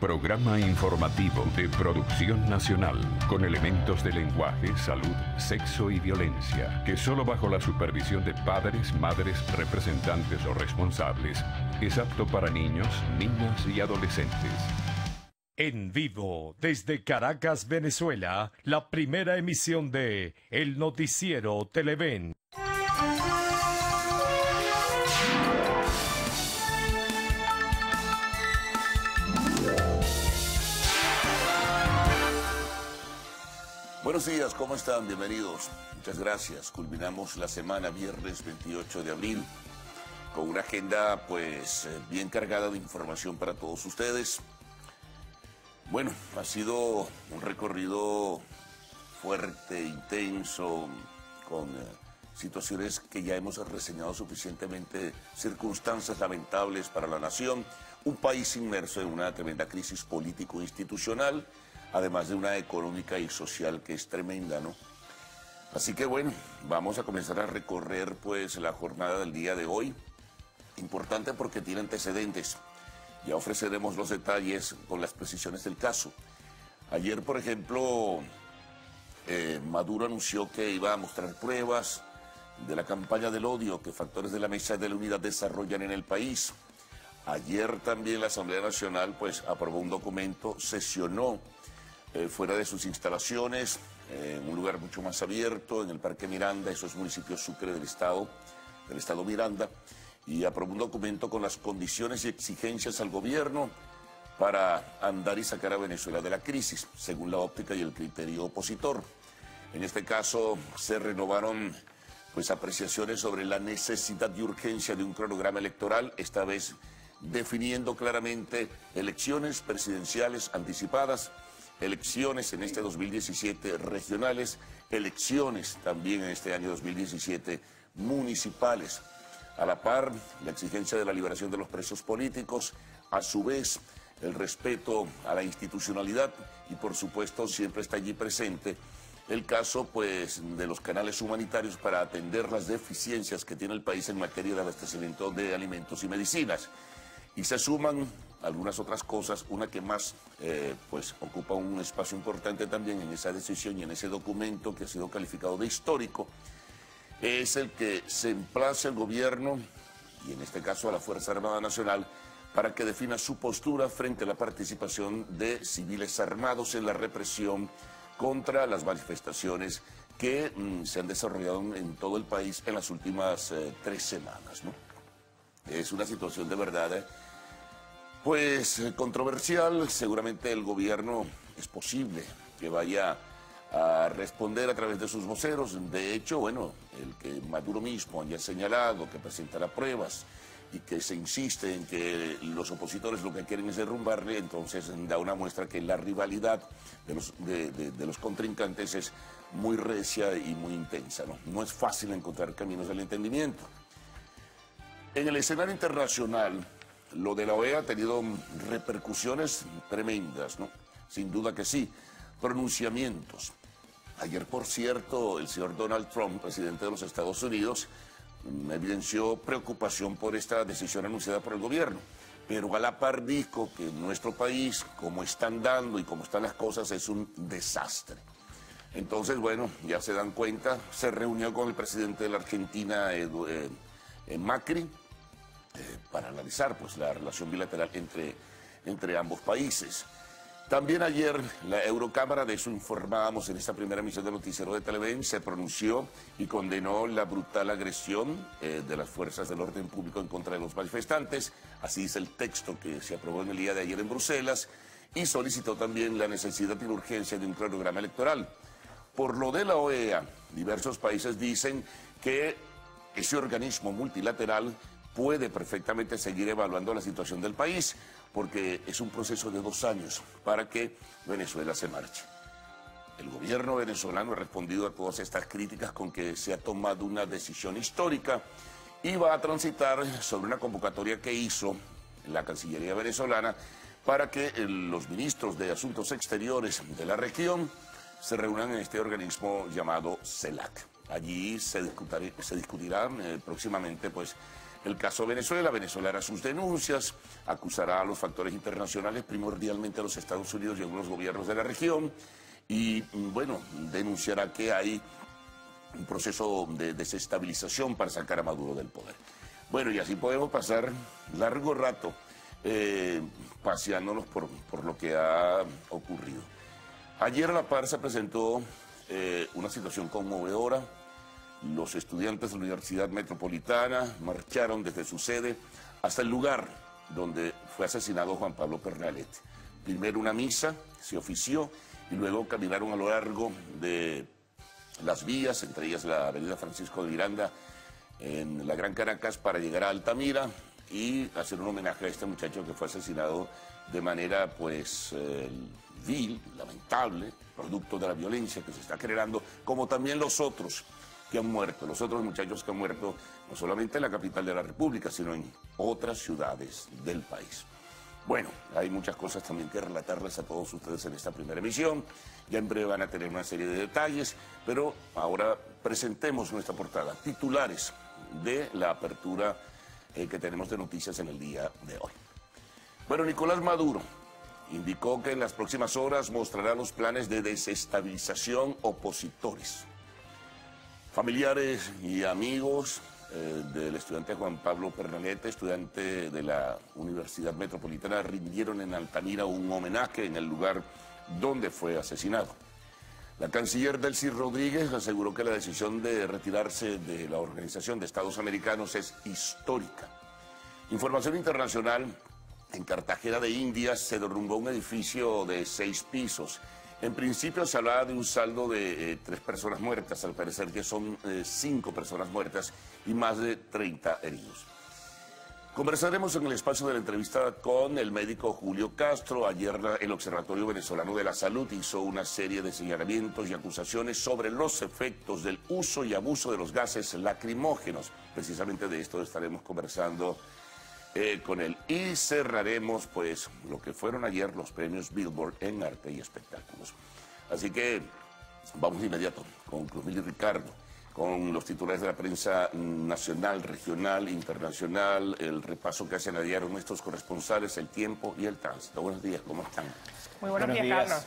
Programa informativo de producción nacional con elementos de lenguaje, salud, sexo y violencia, que solo bajo la supervisión de padres, madres, representantes o responsables es apto para niños, niñas y adolescentes. En vivo, desde Caracas, Venezuela, la primera emisión de El Noticiero Televen. Buenos días, ¿cómo están? Bienvenidos. Muchas gracias. Culminamos la semana viernes 28 de abril con una agenda pues bien cargada de información para todos ustedes. Bueno, ha sido un recorrido fuerte, intenso, con situaciones que ya hemos reseñado suficientemente, circunstancias lamentables para la nación, un país inmerso en una tremenda crisis político-institucional, además de una económica y social que es tremenda, ¿no? Así que bueno, vamos a comenzar a recorrer pues la jornada del día de hoy, importante porque tiene antecedentes. Ya ofreceremos los detalles con las precisiones del caso. Ayer, por ejemplo, Maduro anunció que iba a mostrar pruebas de la campaña del odio que factores de la Mesa de la Unidad desarrollan en el país. Ayer también la Asamblea Nacional pues aprobó un documento, sesionó fuera de sus instalaciones, en un lugar mucho más abierto, en el Parque Miranda, eso es municipio Sucre del estado Miranda, y aprobó un documento con las condiciones y exigencias al gobierno para andar y sacar a Venezuela de la crisis, según la óptica y el criterio opositor. En este caso se renovaron pues apreciaciones sobre la necesidad y urgencia de un cronograma electoral, esta vez definiendo claramente elecciones presidenciales anticipadas, elecciones en este 2017 regionales, elecciones también en este año 2017 municipales. A la par, la exigencia de la liberación de los presos políticos, a su vez, el respeto a la institucionalidad y, por supuesto, siempre está allí presente el caso pues, de los canales humanitarios para atender las deficiencias que tiene el país en materia de abastecimiento de alimentos y medicinas. Y se suman algunas otras cosas, una que más pues ocupa un espacio importante también en esa decisión y en ese documento que ha sido calificado de histórico, es el que se emplace al gobierno, y en este caso a la Fuerza Armada Nacional, para que defina su postura frente a la participación de civiles armados en la represión contra las manifestaciones que se han desarrollado en todo el país en las últimas 3 semanas, ¿no? Es una situación de verdad pues controversial. Seguramente el gobierno es posible que vaya a responder a través de sus voceros. De hecho, bueno, el que Maduro mismo haya señalado que presentará pruebas y que se insiste en que los opositores lo que quieren es derrumbarle, entonces da una muestra que la rivalidad de los contrincantes es muy recia y muy intensa, ¿no? No es fácil encontrar caminos del entendimiento. En el escenario internacional, lo de la OEA ha tenido repercusiones tremendas, ¿no? Sin duda que sí. Pronunciamientos. Ayer, por cierto, el señor Donald Trump, presidente de los Estados Unidos, evidenció preocupación por esta decisión anunciada por el gobierno. Pero a la par dijo que en nuestro país, como están dando y como están las cosas, es un desastre. Entonces, bueno, ya se dan cuenta, se reunió con el presidente de la Argentina, Macri, para analizar pues, la relación bilateral entre ambos países. También ayer la Eurocámara, de eso informábamos en esta primera emisión del Noticiero de Televen, se pronunció y condenó la brutal agresión de las fuerzas del orden público en contra de los manifestantes. Así dice el texto que se aprobó en el día de ayer en Bruselas, y solicitó también la necesidad y la urgencia de un cronograma electoral. Por lo de la OEA, diversos países dicen que ese organismo multilateral puede perfectamente seguir evaluando la situación del país, porque es un proceso de 2 años para que Venezuela se marche. El gobierno venezolano ha respondido a todas estas críticas con que se ha tomado una decisión histórica y va a transitar sobre una convocatoria que hizo la Cancillería venezolana para que los ministros de Asuntos Exteriores de la región se reúnan en este organismo llamado CELAC. Allí se discutirán próximamente pues, el caso Venezuela. Venezuela hará sus denuncias, acusará a los factores internacionales, primordialmente a los Estados Unidos y a algunos gobiernos de la región, y bueno, denunciará que hay un proceso de desestabilización para sacar a Maduro del poder. Bueno, y así podemos pasar largo rato paseándonos por lo que ha ocurrido. Ayer a la par se presentó una situación conmovedora. Los estudiantes de la Universidad Metropolitana marcharon desde su sede hasta el lugar donde fue asesinado Juan Pablo Pernalete. Primero una misa se ofició y luego caminaron a lo largo de las vías, entre ellas la avenida Francisco de Miranda, en la Gran Caracas, para llegar a Altamira y hacer un homenaje a este muchacho que fue asesinado de manera pues vil, lamentable, producto de la violencia que se está generando, como también los otros que han muerto, los otros muchachos que han muerto no solamente en la capital de la República, sino en otras ciudades del país. Bueno, hay muchas cosas también que relatarles a todos ustedes en esta primera emisión. Ya en breve van a tener una serie de detalles, pero ahora presentemos nuestra portada, titulares de la apertura que tenemos de noticias en el día de hoy. Bueno, Nicolás Maduro indicó que en las próximas horas mostrará los planes de desestabilización opositores. Familiares y amigos del estudiante Juan Pablo Pernalete, estudiante de la Universidad Metropolitana, rindieron en Altamira un homenaje en el lugar donde fue asesinado. La canciller Delcy Rodríguez aseguró que la decisión de retirarse de la Organización de Estados Americanos es histórica. Información internacional: en Cartagena de Indias se derrumbó un edificio de 6 pisos. En principio se hablaba de un saldo de 3 personas muertas, al parecer que son 5 personas muertas y más de 30 heridos. Conversaremos en el espacio de la entrevista con el médico Julio Castro. Ayer el Observatorio Venezolano de la Salud hizo una serie de señalamientos y acusaciones sobre los efectos del uso y abuso de los gases lacrimógenos. Precisamente de esto estaremos conversando con él. Y cerraremos pues lo que fueron ayer los premios Billboard en arte y espectáculos. Así que vamos de inmediato con Cruzmil y Ricardo, con los titulares de la prensa nacional, regional, internacional, el repaso que hacen a diario nuestros corresponsales, el tiempo y el tránsito. Buenos días, ¿cómo están? Muy buenos días, Carlos.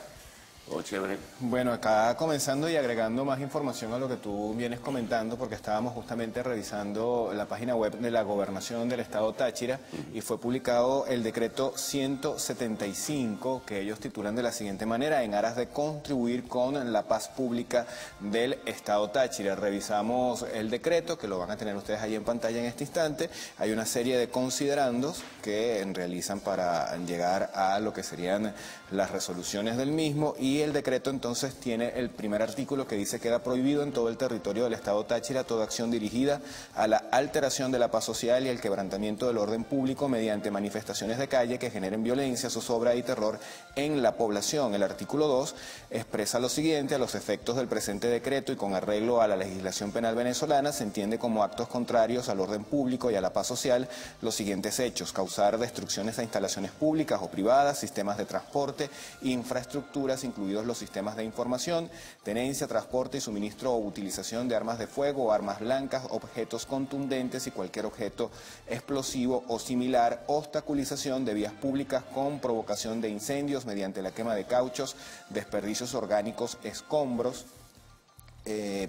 Oh, chévere. Bueno, acá comenzando y agregando más información a lo que tú vienes comentando, porque estábamos justamente revisando la página web de la Gobernación del Estado Táchira y fue publicado el decreto 175, que ellos titulan de la siguiente manera: en aras de contribuir con la paz pública del Estado Táchira. Revisamos el decreto, que lo van a tener ustedes ahí en pantalla en este instante. Hay una serie de considerandos que realizan para llegar a lo que serían las resoluciones del mismo, y el decreto entonces tiene el primer artículo que dice: queda prohibido en todo el territorio del Estado Táchira toda acción dirigida a la alteración de la paz social y el quebrantamiento del orden público mediante manifestaciones de calle que generen violencia, zozobra y terror en la población. El artículo 2 expresa lo siguiente: a los efectos del presente decreto y con arreglo a la legislación penal venezolana, se entiende como actos contrarios al orden público y a la paz social los siguientes hechos: causar destrucciones a instalaciones públicas o privadas, sistemas de transporte, infraestructuras, incluidos los sistemas de información, tenencia, transporte y suministro o utilización de armas de fuego o armas blancas, objetos contundentes y cualquier objeto explosivo o similar, obstaculización de vías públicas con provocación de incendios mediante la quema de cauchos, desperdicios orgánicos, escombros,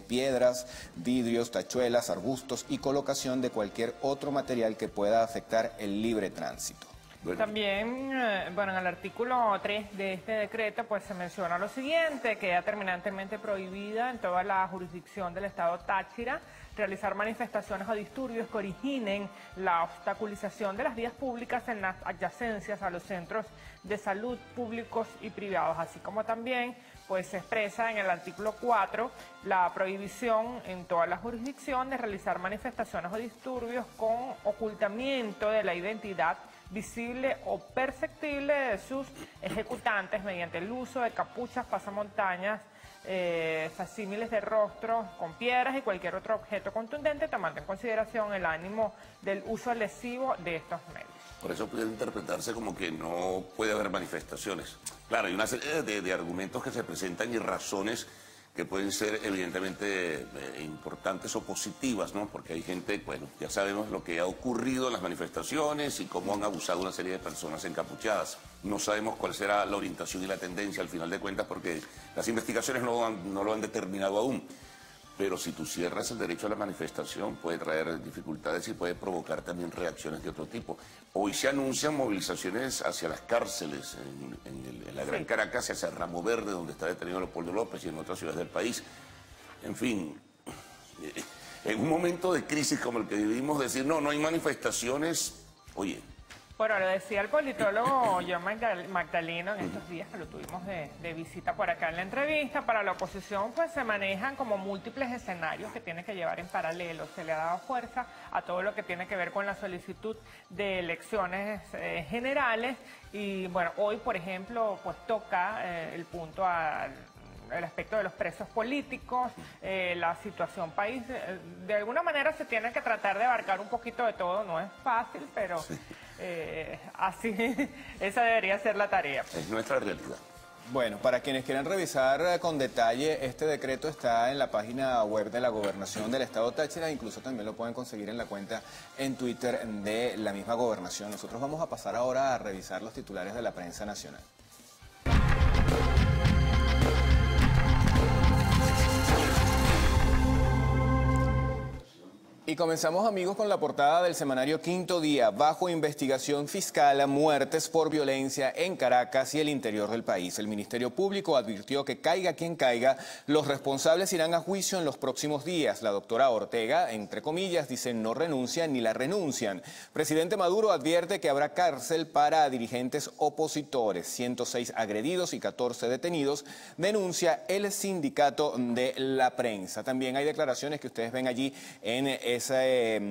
piedras, vidrios, tachuelas, arbustos y colocación de cualquier otro material que pueda afectar el libre tránsito. Bueno. También, bueno, en el artículo 3 de este decreto pues se menciona lo siguiente: queda terminantemente prohibida en toda la jurisdicción del Estado Táchira realizar manifestaciones o disturbios que originen la obstaculización de las vías públicas en las adyacencias a los centros de salud públicos y privados, así como también pues se expresa en el artículo 4 la prohibición en toda la jurisdicción de realizar manifestaciones o disturbios con ocultamiento de la identidad visible o perceptible de sus ejecutantes mediante el uso de capuchas, pasamontañas, facsímiles de rostro con piedras y cualquier otro objeto contundente, tomando en consideración el ánimo del uso lesivo de estos medios. Por eso puede interpretarse como que no puede haber manifestaciones. Claro, hay una serie de argumentos que se presentan y razones que pueden ser evidentemente importantes o positivas, ¿no? Porque hay gente, bueno, ya sabemos lo que ha ocurrido en las manifestaciones y cómo han abusado una serie de personas encapuchadas. No sabemos cuál será la orientación y la tendencia al final de cuentas porque las investigaciones no lo han determinado aún. Pero si tú cierras el derecho a la manifestación puede traer dificultades y puede provocar también reacciones de otro tipo. Hoy se anuncian movilizaciones hacia las cárceles, en la Gran Caracas, hacia Ramo Verde, donde está detenido Leopoldo López y en otras ciudades del país. En fin, en un momento de crisis como el que vivimos, decir no hay manifestaciones, oye... Bueno, lo decía el politólogo John Magdaleno en estos días que lo tuvimos de visita por acá en la entrevista. Para la oposición pues se manejan como múltiples escenarios que tiene que llevar en paralelo. Se le ha dado fuerza a todo lo que tiene que ver con la solicitud de elecciones generales y bueno, hoy por ejemplo pues toca el punto el aspecto de los presos políticos, la situación país. De alguna manera se tiene que tratar de abarcar un poquito de todo, no es fácil, pero sí. Así, esa debería ser la tarea. Es nuestra realidad. Bueno, para quienes quieran revisar con detalle, este decreto está en la página web de la Gobernación del Estado Táchira, incluso también lo pueden conseguir en la cuenta en Twitter de la misma Gobernación. Nosotros vamos a pasar ahora a revisar los titulares de la prensa nacional. Y comenzamos, amigos, con la portada del semanario Quinto Día. Bajo investigación fiscal, muertes por violencia en Caracas y el interior del país. El Ministerio Público advirtió que caiga quien caiga, los responsables irán a juicio en los próximos días. La doctora Ortega, entre comillas, dice no renuncian ni la renuncian. Presidente Maduro advierte que habrá cárcel para dirigentes opositores. 106 agredidos y 14 detenidos, denuncia el sindicato de la prensa. También hay declaraciones que ustedes ven allí en ese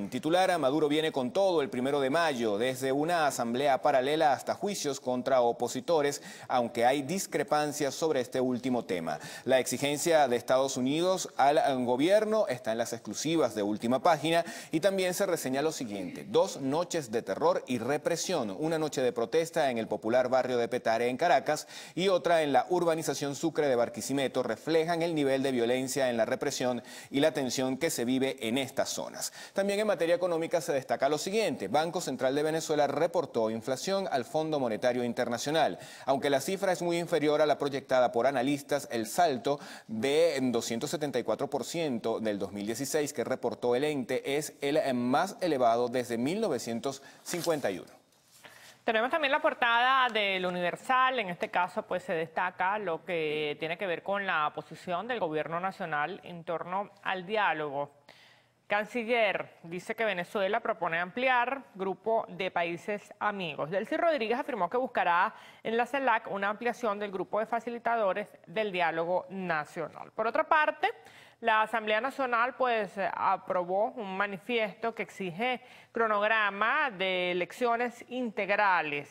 titular. Maduro viene con todo el 1 de mayo, desde una asamblea paralela hasta juicios contra opositores, aunque hay discrepancias sobre este último tema. La exigencia de Estados Unidos al gobierno está en las exclusivas de Última Página y también se reseña lo siguiente: 2 noches de terror y represión, una noche de protesta en el popular barrio de Petare en Caracas y otra en la urbanización Sucre de Barquisimeto reflejan el nivel de violencia en la represión y la tensión que se vive en estas zonas. También en materia económica se destaca lo siguiente: Banco Central de Venezuela reportó inflación al Fondo Monetario Internacional. Aunque la cifra es muy inferior a la proyectada por analistas, el salto de 274% del 2016 que reportó el ente es el más elevado desde 1951. Tenemos también la portada del Universal. En este caso pues se destaca lo que tiene que ver con la posición del gobierno nacional en torno al diálogo. Canciller dice que Venezuela propone ampliar grupo de países amigos. Delcy Rodríguez afirmó que buscará en la CELAC una ampliación del grupo de facilitadores del diálogo nacional. Por otra parte, la Asamblea Nacional pues aprobó un manifiesto que exige cronograma de elecciones integrales.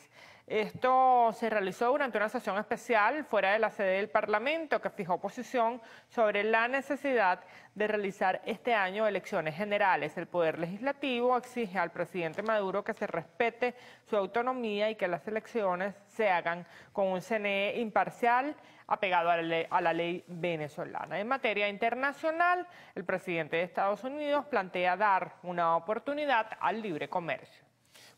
Esto se realizó durante una sesión especial fuera de la sede del Parlamento que fijó posición sobre la necesidad de realizar este año elecciones generales. El Poder Legislativo exige al presidente Maduro que se respete su autonomía y que las elecciones se hagan con un CNE imparcial apegado a la ley venezolana. En materia internacional, el presidente de Estados Unidos plantea dar una oportunidad al libre comercio.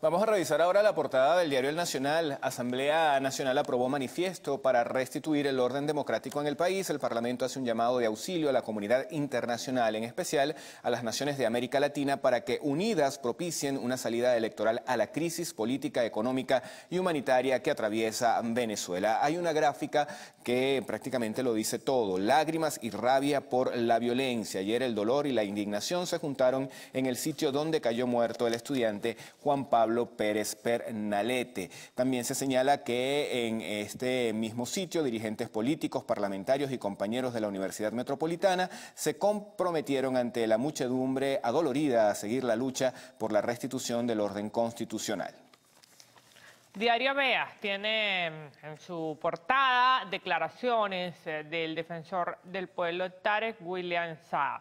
Vamos a revisar ahora la portada del diario El Nacional. Asamblea Nacional aprobó manifiesto para restituir el orden democrático en el país. El Parlamento hace un llamado de auxilio a la comunidad internacional, en especial a las naciones de América Latina, para que unidas propicien una salida electoral a la crisis política, económica y humanitaria que atraviesa Venezuela. Hay una gráfica que prácticamente lo dice todo: lágrimas y rabia por la violencia. Ayer el dolor y la indignación se juntaron en el sitio donde cayó muerto el estudiante Juan Pablo Pérez Pernalete. También se señala que en este mismo sitio dirigentes políticos, parlamentarios y compañeros de la Universidad Metropolitana se comprometieron ante la muchedumbre adolorida a seguir la lucha por la restitución del orden constitucional. Diario Vea tiene en su portada declaraciones del defensor del pueblo Tarek William Saab.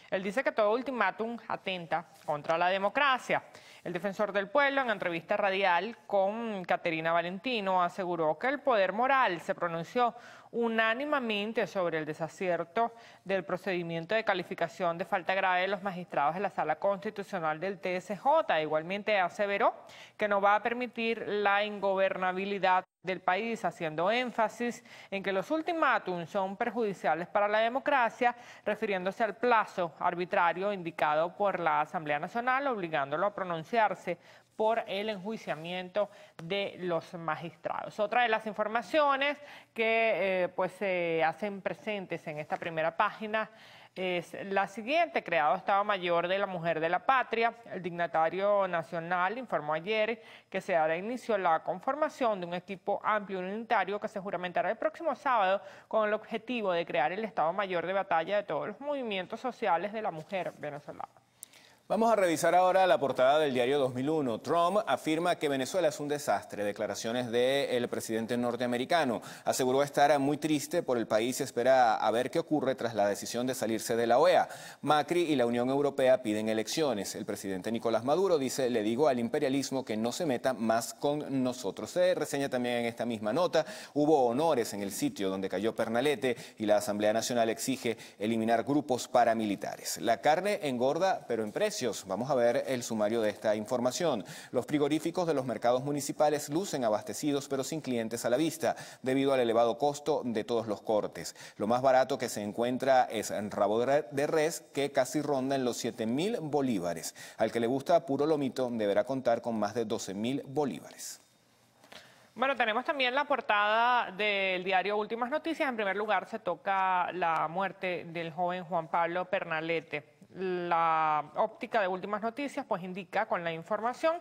Él dice que todo ultimátum atenta contra la democracia. El defensor del pueblo, en entrevista radial con Caterina Valentino, aseguró que el poder moral se pronunció unánimemente sobre el desacierto del procedimiento de calificación de falta grave de los magistrados de la Sala Constitucional del TSJ. Igualmente aseveró que no va a permitir la ingobernabilidad del país, haciendo énfasis en que los ultimátums son perjudiciales para la democracia, refiriéndose al plazo arbitrario indicado por la Asamblea Nacional, obligándolo a pronunciarse por el enjuiciamiento de los magistrados. Otra de las informaciones que se hacen presentes en esta primera página es la siguiente: creado Estado Mayor de la Mujer de la Patria. El dignatario nacional informó ayer que se dará inicio a la conformación de un equipo amplio y unitario que se juramentará el próximo sábado con el objetivo de crear el Estado Mayor de batalla de todos los movimientos sociales de la mujer venezolana. Vamos a revisar ahora la portada del diario 2001. Trump afirma que Venezuela es un desastre. Declaraciones del presidente norteamericano. Aseguró estar muy triste por el país y espera a ver qué ocurre tras la decisión de salirse de la OEA. Macri y la Unión Europea piden elecciones. El presidente Nicolás Maduro dice: le digo al imperialismo que no se meta más con nosotros. Se reseña también en esta misma nota: hubo honores en el sitio donde cayó Pernalete y la Asamblea Nacional exige eliminar grupos paramilitares. La carne engorda, pero en precio. Vamos a ver el sumario de esta información. Los frigoríficos de los mercados municipales lucen abastecidos pero sin clientes a la vista debido al elevado costo de todos los cortes. Lo más barato que se encuentra es en rabo de res, que casi ronda en los 7.000 bolívares. Al que le gusta puro lomito deberá contar con más de 12.000 bolívares. Bueno, tenemos también la portada del diario Últimas Noticias. En primer lugar se toca la muerte del joven Juan Pablo Pernalete. La óptica de Últimas Noticias pues indica con la información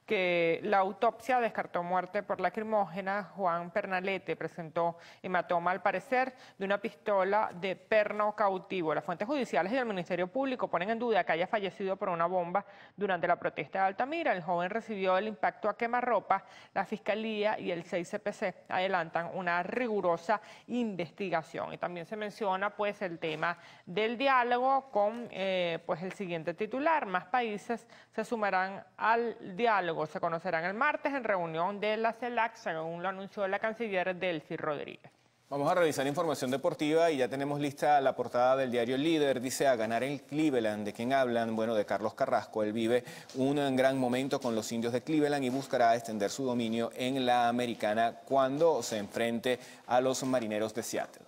que la autopsia descartó muerte por lacrimógena. Juan Pernalete presentó hematoma, al parecer, de una pistola de perno cautivo. Las fuentes judiciales y del Ministerio Público ponen en duda que haya fallecido por una bomba durante la protesta de Altamira. El joven recibió el impacto a quemarropa. La Fiscalía y el 6CPC adelantan una rigurosa investigación. Y también se menciona pues el tema del diálogo con el siguiente titular: más países se sumarán al diálogo. Se conocerán el martes en reunión de la CELAC, según lo anunció la canciller Delcy Rodríguez. Vamos a revisar información deportiva y ya tenemos lista la portada del diario Líder. Dice: a ganar el Cleveland. ¿De quién hablan? Bueno, de Carlos Carrasco. Él vive un gran momento con los indios de Cleveland y buscará extender su dominio en la Americana cuando se enfrente a los Marineros de Seattle.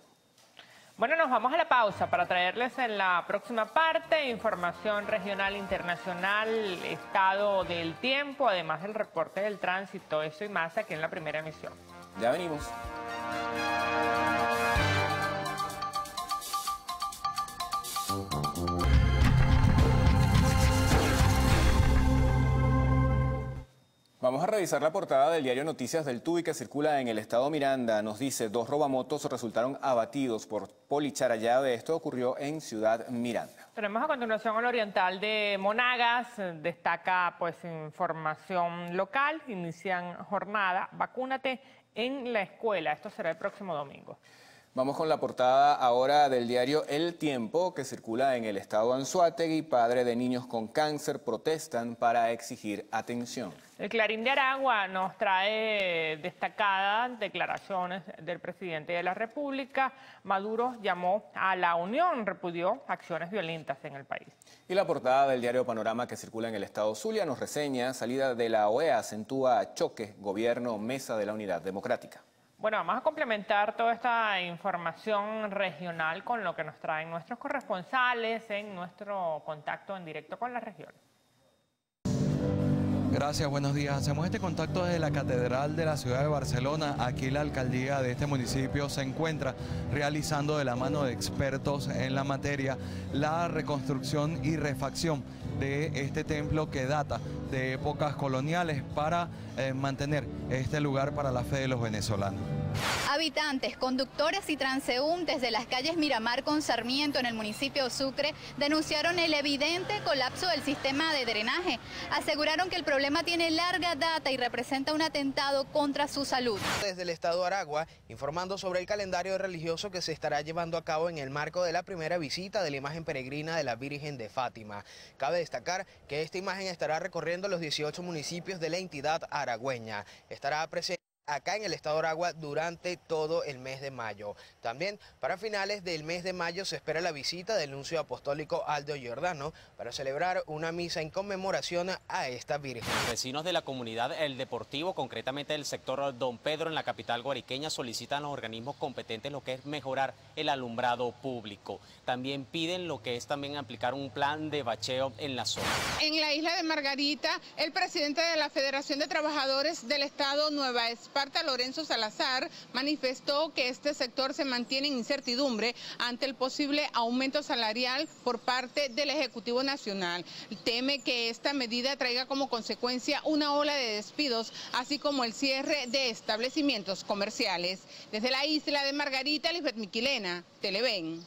Bueno, nos vamos a la pausa para traerles en la próxima parte información regional, internacional, estado del tiempo, además del reporte del tránsito, eso y más aquí en la primera emisión. Ya venimos. Vamos a revisar la portada del diario Noticias del Tuy, que circula en el estado Miranda. Nos dice: 2 robamotos resultaron abatidos por Policharayave. Esto ocurrió en Ciudad Miranda. Tenemos a continuación al oriental de Monagas. Destaca información local. Inician jornada Vacúnate en la escuela. Esto será el próximo domingo. Vamos con la portada ahora del diario El Tiempo, que circula en el estado Anzoátegui. Padres de niños con cáncer protestan para exigir atención. El Clarín de Aragua nos trae destacadas declaraciones del presidente de la República. Maduro llamó a la unión, repudió acciones violentas en el país. Y la portada del diario Panorama, que circula en el estado Zulia, nos reseña: salida de la OEA acentúa choque, gobierno, mesa de la unidad democrática. Bueno, vamos a complementar toda esta información regional con lo que nos traen nuestros corresponsales en nuestro contacto en directo con la región. Gracias, buenos días. Hacemos este contacto desde la Catedral de la ciudad de Barcelona. Aquí la alcaldía de este municipio se encuentra realizando, de la mano de expertos en la materia, la reconstrucción y refacción de este templo que data de épocas coloniales para mantener este lugar para la fe de los venezolanos. Habitantes, conductores y transeúntes de las calles Miramar con Sarmiento en el municipio de Sucre denunciaron el evidente colapso del sistema de drenaje. Aseguraron que el problema tiene larga data y representa un atentado contra su salud. Desde el estado de Aragua, informando sobre el calendario religioso que se estará llevando a cabo en el marco de la primera visita de la imagen peregrina de la Virgen de Fátima. Cabe destacar que esta imagen estará recorriendo los 18 municipios de la entidad aragüeña. Estará presente acá en el estado de Aragua durante todo el mes de mayo. También para finales del mes de mayo se espera la visita del nuncio apostólico Aldo Giordano para celebrar una misa en conmemoración a esta Virgen. Vecinos de la comunidad El Deportivo, concretamente del sector Don Pedro en la capital guariqueña, solicitan a los organismos competentes lo que es mejorar el alumbrado público. También piden lo que es también aplicar un plan de bacheo en la zona. En la isla de Margarita, el presidente de la Federación de Trabajadores del Estado Nueva Esparta, Lorenzo Salazar, manifestó que este sector se mantiene en incertidumbre ante el posible aumento salarial por parte del Ejecutivo Nacional. Teme que esta medida traiga como consecuencia una ola de despidos, así como el cierre de establecimientos comerciales. Desde la isla de Margarita, Lisbeth Miquilena, Televen.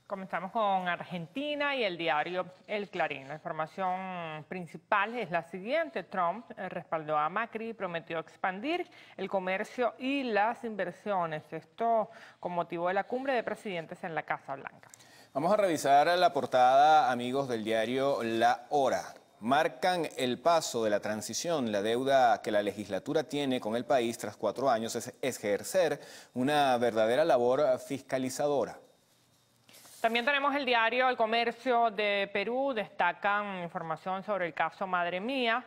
Comenzamos con Argentina y el diario El Clarín. La información principal es la siguiente. Trump respaldó a Macri y prometió expandir el comercio y las inversiones. Esto con motivo de la cumbre de presidentes en la Casa Blanca. Vamos a revisar la portada, amigos del diario La Hora. Marcan el paso de la transición. La deuda que la legislatura tiene con el país tras 4 años es ejercer una verdadera labor fiscalizadora. También tenemos el diario El Comercio de Perú, destacan información sobre el caso Madre Mía.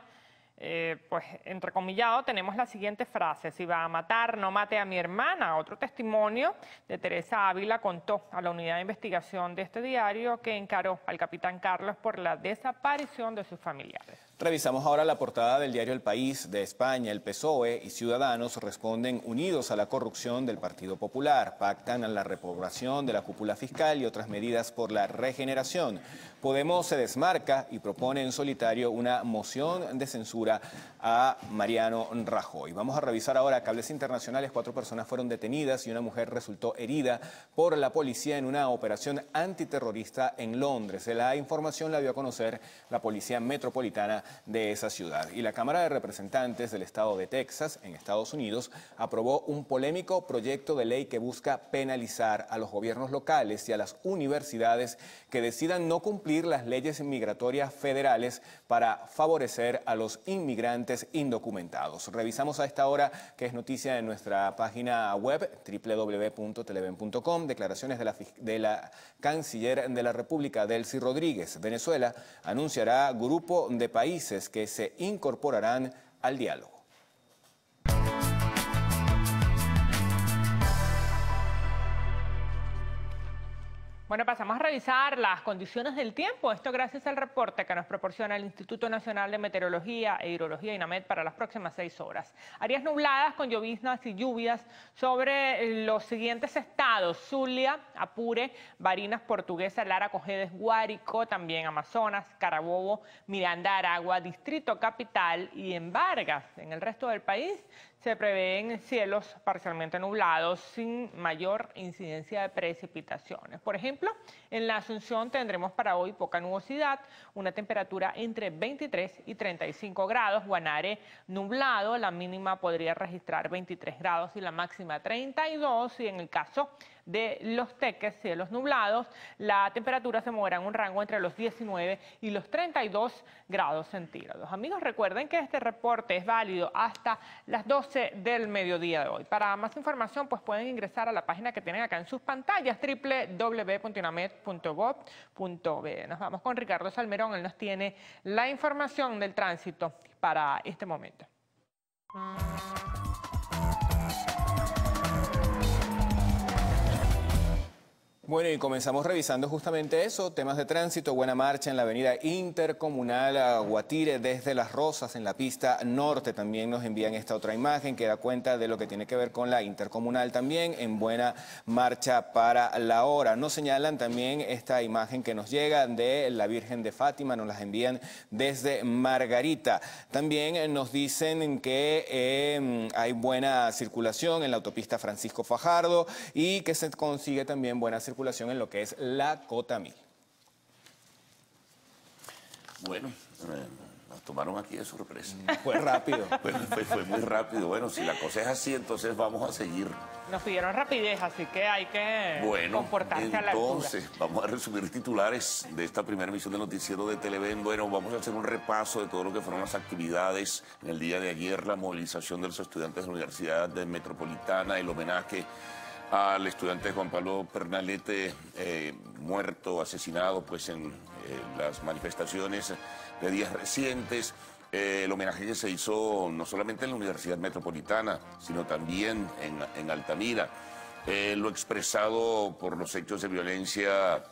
Pues entrecomillado tenemos la siguiente frase: si va a matar, no mate a mi hermana. Otro testimonio de Teresa Ávila contó a la unidad de investigación de este diario que encaró al capitán Carlos por la desaparición de sus familiares. Revisamos ahora la portada del diario El País de España. El PSOE y Ciudadanos responden unidos a la corrupción del Partido Popular. Pactan la reprobación de la cúpula fiscal y otras medidas por la regeneración. Podemos se desmarca y propone en solitario una moción de censura a Mariano Rajoy. Vamos a revisar ahora cables internacionales. 4 personas fueron detenidas y una mujer resultó herida por la policía en una operación antiterrorista en Londres. La información la dio a conocer la Policía Metropolitana de esa ciudad. Y la Cámara de Representantes del Estado de Texas, en Estados Unidos, aprobó un polémico proyecto de ley que busca penalizar a los gobiernos locales y a las universidades que decidan no cumplir las leyes migratorias federales para favorecer a los inmigrantes indocumentados. Revisamos a esta hora, que es noticia en nuestra página web www.televen.com, declaraciones de la canciller de la República, Delcy Rodríguez. Venezuela anunciará grupo de países que se incorporarán al diálogo. Bueno, pasamos a revisar las condiciones del tiempo. Esto gracias al reporte que nos proporciona el Instituto Nacional de Meteorología e Hidrología INAMED para las próximas 6 horas. Áreas nubladas con lloviznas y lluvias sobre los siguientes estados: Zulia, Apure, Barinas, Portuguesa, Lara, Cojedes, Guárico, también Amazonas, Carabobo, Miranda, Aragua, Distrito Capital y en Vargas. En el resto del país se prevén cielos parcialmente nublados sin mayor incidencia de precipitaciones. Por ejemplo, en la Asunción tendremos para hoy poca nubosidad, una temperatura entre 23 y 35 grados. Guanare nublado, la mínima podría registrar 23 grados y la máxima 32. Y en el caso de Los Teques, cielos nublados, la temperatura se moverá en un rango entre los 19 y los 32 grados centígrados. Amigos, recuerden que este reporte es válido hasta las 12 del mediodía de hoy. Para más información, pues pueden ingresar a la página que tienen acá en sus pantallas, www.inamed.gov.be. Nos vamos con Ricardo Salmerón, él nos tiene la información del tránsito para este momento. Bueno, y comenzamos revisando justamente eso, temas de tránsito, buena marcha en la avenida intercomunal a Guatire desde Las Rosas en la pista norte. También nos envían esta otra imagen que da cuenta de lo que tiene que ver con la intercomunal también en buena marcha para la hora. Nos señalan también esta imagen que nos llega de la Virgen de Fátima, nos las envían desde Margarita. También nos dicen que hay buena circulación en la autopista Francisco Fajardo y que se consigue también buena circulación en lo que es la Cota 1000. Bueno, nos tomaron aquí de sorpresa. Fue rápido. Fue muy rápido. Bueno, si la cosa es así, entonces vamos a seguir. Nos pidieron rapidez, así que hay que comportarse a la altura. Entonces, vamos a resumir titulares de esta primera emisión del noticiero de Televen. Bueno, vamos a hacer un repaso de todo lo que fueron las actividades en el día de ayer, la movilización de los estudiantes de la Universidad Metropolitana, el homenaje al estudiante Juan Pablo Pernalete, muerto, asesinado pues en las manifestaciones de días recientes, el homenaje que se hizo no solamente en la Universidad Metropolitana, sino también en Altamira, lo expresado por los hechos de violencia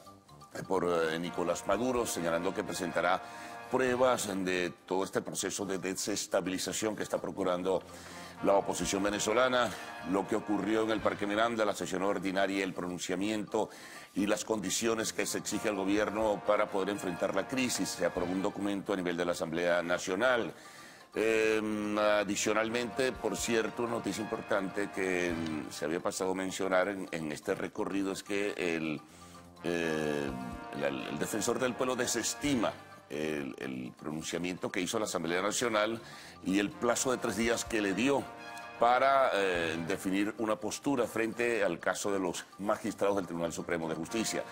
por Nicolás Maduro, señalando que presentará pruebas de todo este proceso de desestabilización que está procurando la oposición venezolana, lo que ocurrió en el Parque Miranda, la sesión ordinaria, el pronunciamiento y las condiciones que se exige al gobierno para poder enfrentar la crisis. Se aprobó un documento a nivel de la Asamblea Nacional. Adicionalmente, por cierto, noticia importante que se había pasado a mencionar en este recorrido es que el defensor del pueblo desestima el pronunciamiento que hizo la Asamblea Nacional y el plazo de 3 días que le dio para definir una postura frente al caso de los magistrados del Tribunal Supremo de Justicia.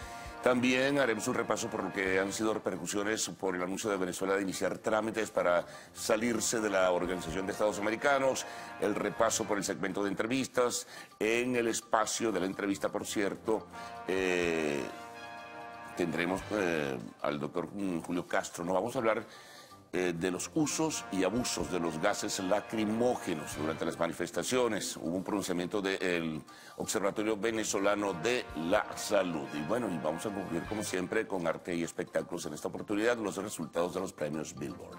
También haremos un repaso por lo que han sido repercusiones por el anuncio de Venezuela de iniciar trámites para salirse de la Organización de Estados Americanos, el repaso por el segmento de entrevistas. En el espacio de la entrevista, por cierto, tendremos al doctor Julio Castro. Nos vamos a hablar de los usos y abusos de los gases lacrimógenos durante las manifestaciones. Hubo un pronunciamiento del Observatorio Venezolano de la Salud. Y bueno, y vamos a concluir como siempre con arte y espectáculos. En esta oportunidad, los resultados de los premios Billboard.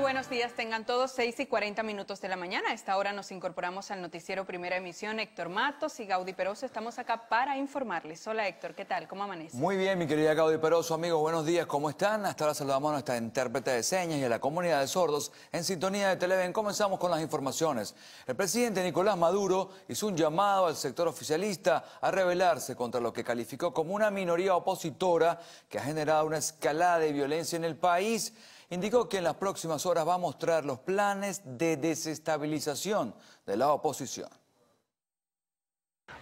Buenos días, tengan todos 6:40 de la mañana. A esta hora nos incorporamos al noticiero Primera Emisión. Héctor Matos y Gaudí Peroso estamos acá para informarles. Hola Héctor, ¿qué tal? ¿Cómo amanece? Muy bien, mi querida Gaudí Peroso, amigos, buenos días, ¿cómo están? Hasta ahora saludamos a nuestra intérprete de señas y a la comunidad de sordos en sintonía de Televen. Comenzamos con las informaciones. El presidente Nicolás Maduro hizo un llamado al sector oficialista a rebelarse contra lo que calificó como una minoría opositora que ha generado una escalada de violencia en el país. Indicó que en las próximas horas va a mostrar los planes de desestabilización de la oposición.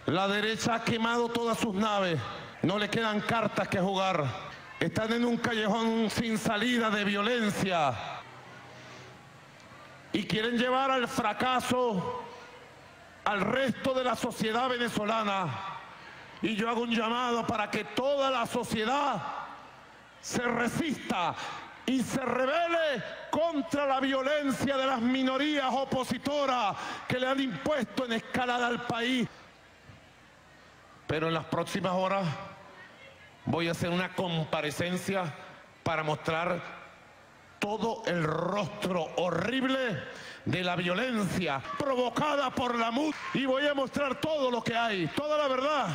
La derecha ha quemado todas sus naves, no le quedan cartas que jugar. Están en un callejón sin salida de violencia y quieren llevar al fracaso al resto de la sociedad venezolana. Y yo hago un llamado para que toda la sociedad se resista y se rebele contra la violencia de las minorías opositoras que le han impuesto en escalada al país. Pero en las próximas horas voy a hacer una comparecencia para mostrar todo el rostro horrible de la violencia provocada por la MUD y voy a mostrar todo lo que hay, toda la verdad.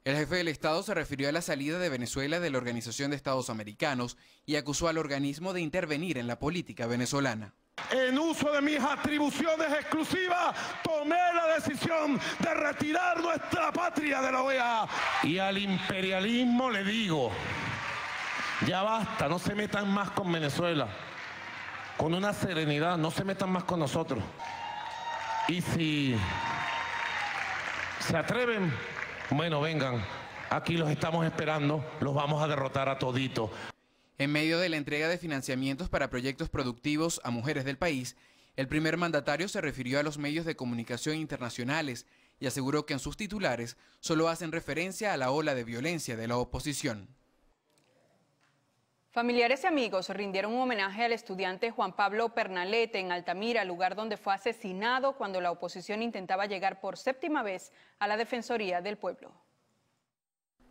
El jefe del Estado se refirió a la salida de Venezuela de la Organización de Estados Americanos y acusó al organismo de intervenir en la política venezolana. En uso de mis atribuciones exclusivas, tomé la decisión de retirar nuestra patria de la OEA. Y al imperialismo le digo, ya basta, no se metan más con Venezuela. Con una serenidad, no se metan más con nosotros. Y si se atreven, bueno, vengan, aquí los estamos esperando, los vamos a derrotar a toditos. En medio de la entrega de financiamientos para proyectos productivos a mujeres del país, el primer mandatario se refirió a los medios de comunicación internacionales y aseguró que en sus titulares solo hacen referencia a la ola de violencia de la oposición. Familiares y amigos rindieron un homenaje al estudiante Juan Pablo Pernalete en Altamira, lugar donde fue asesinado cuando la oposición intentaba llegar por séptima vez a la Defensoría del Pueblo.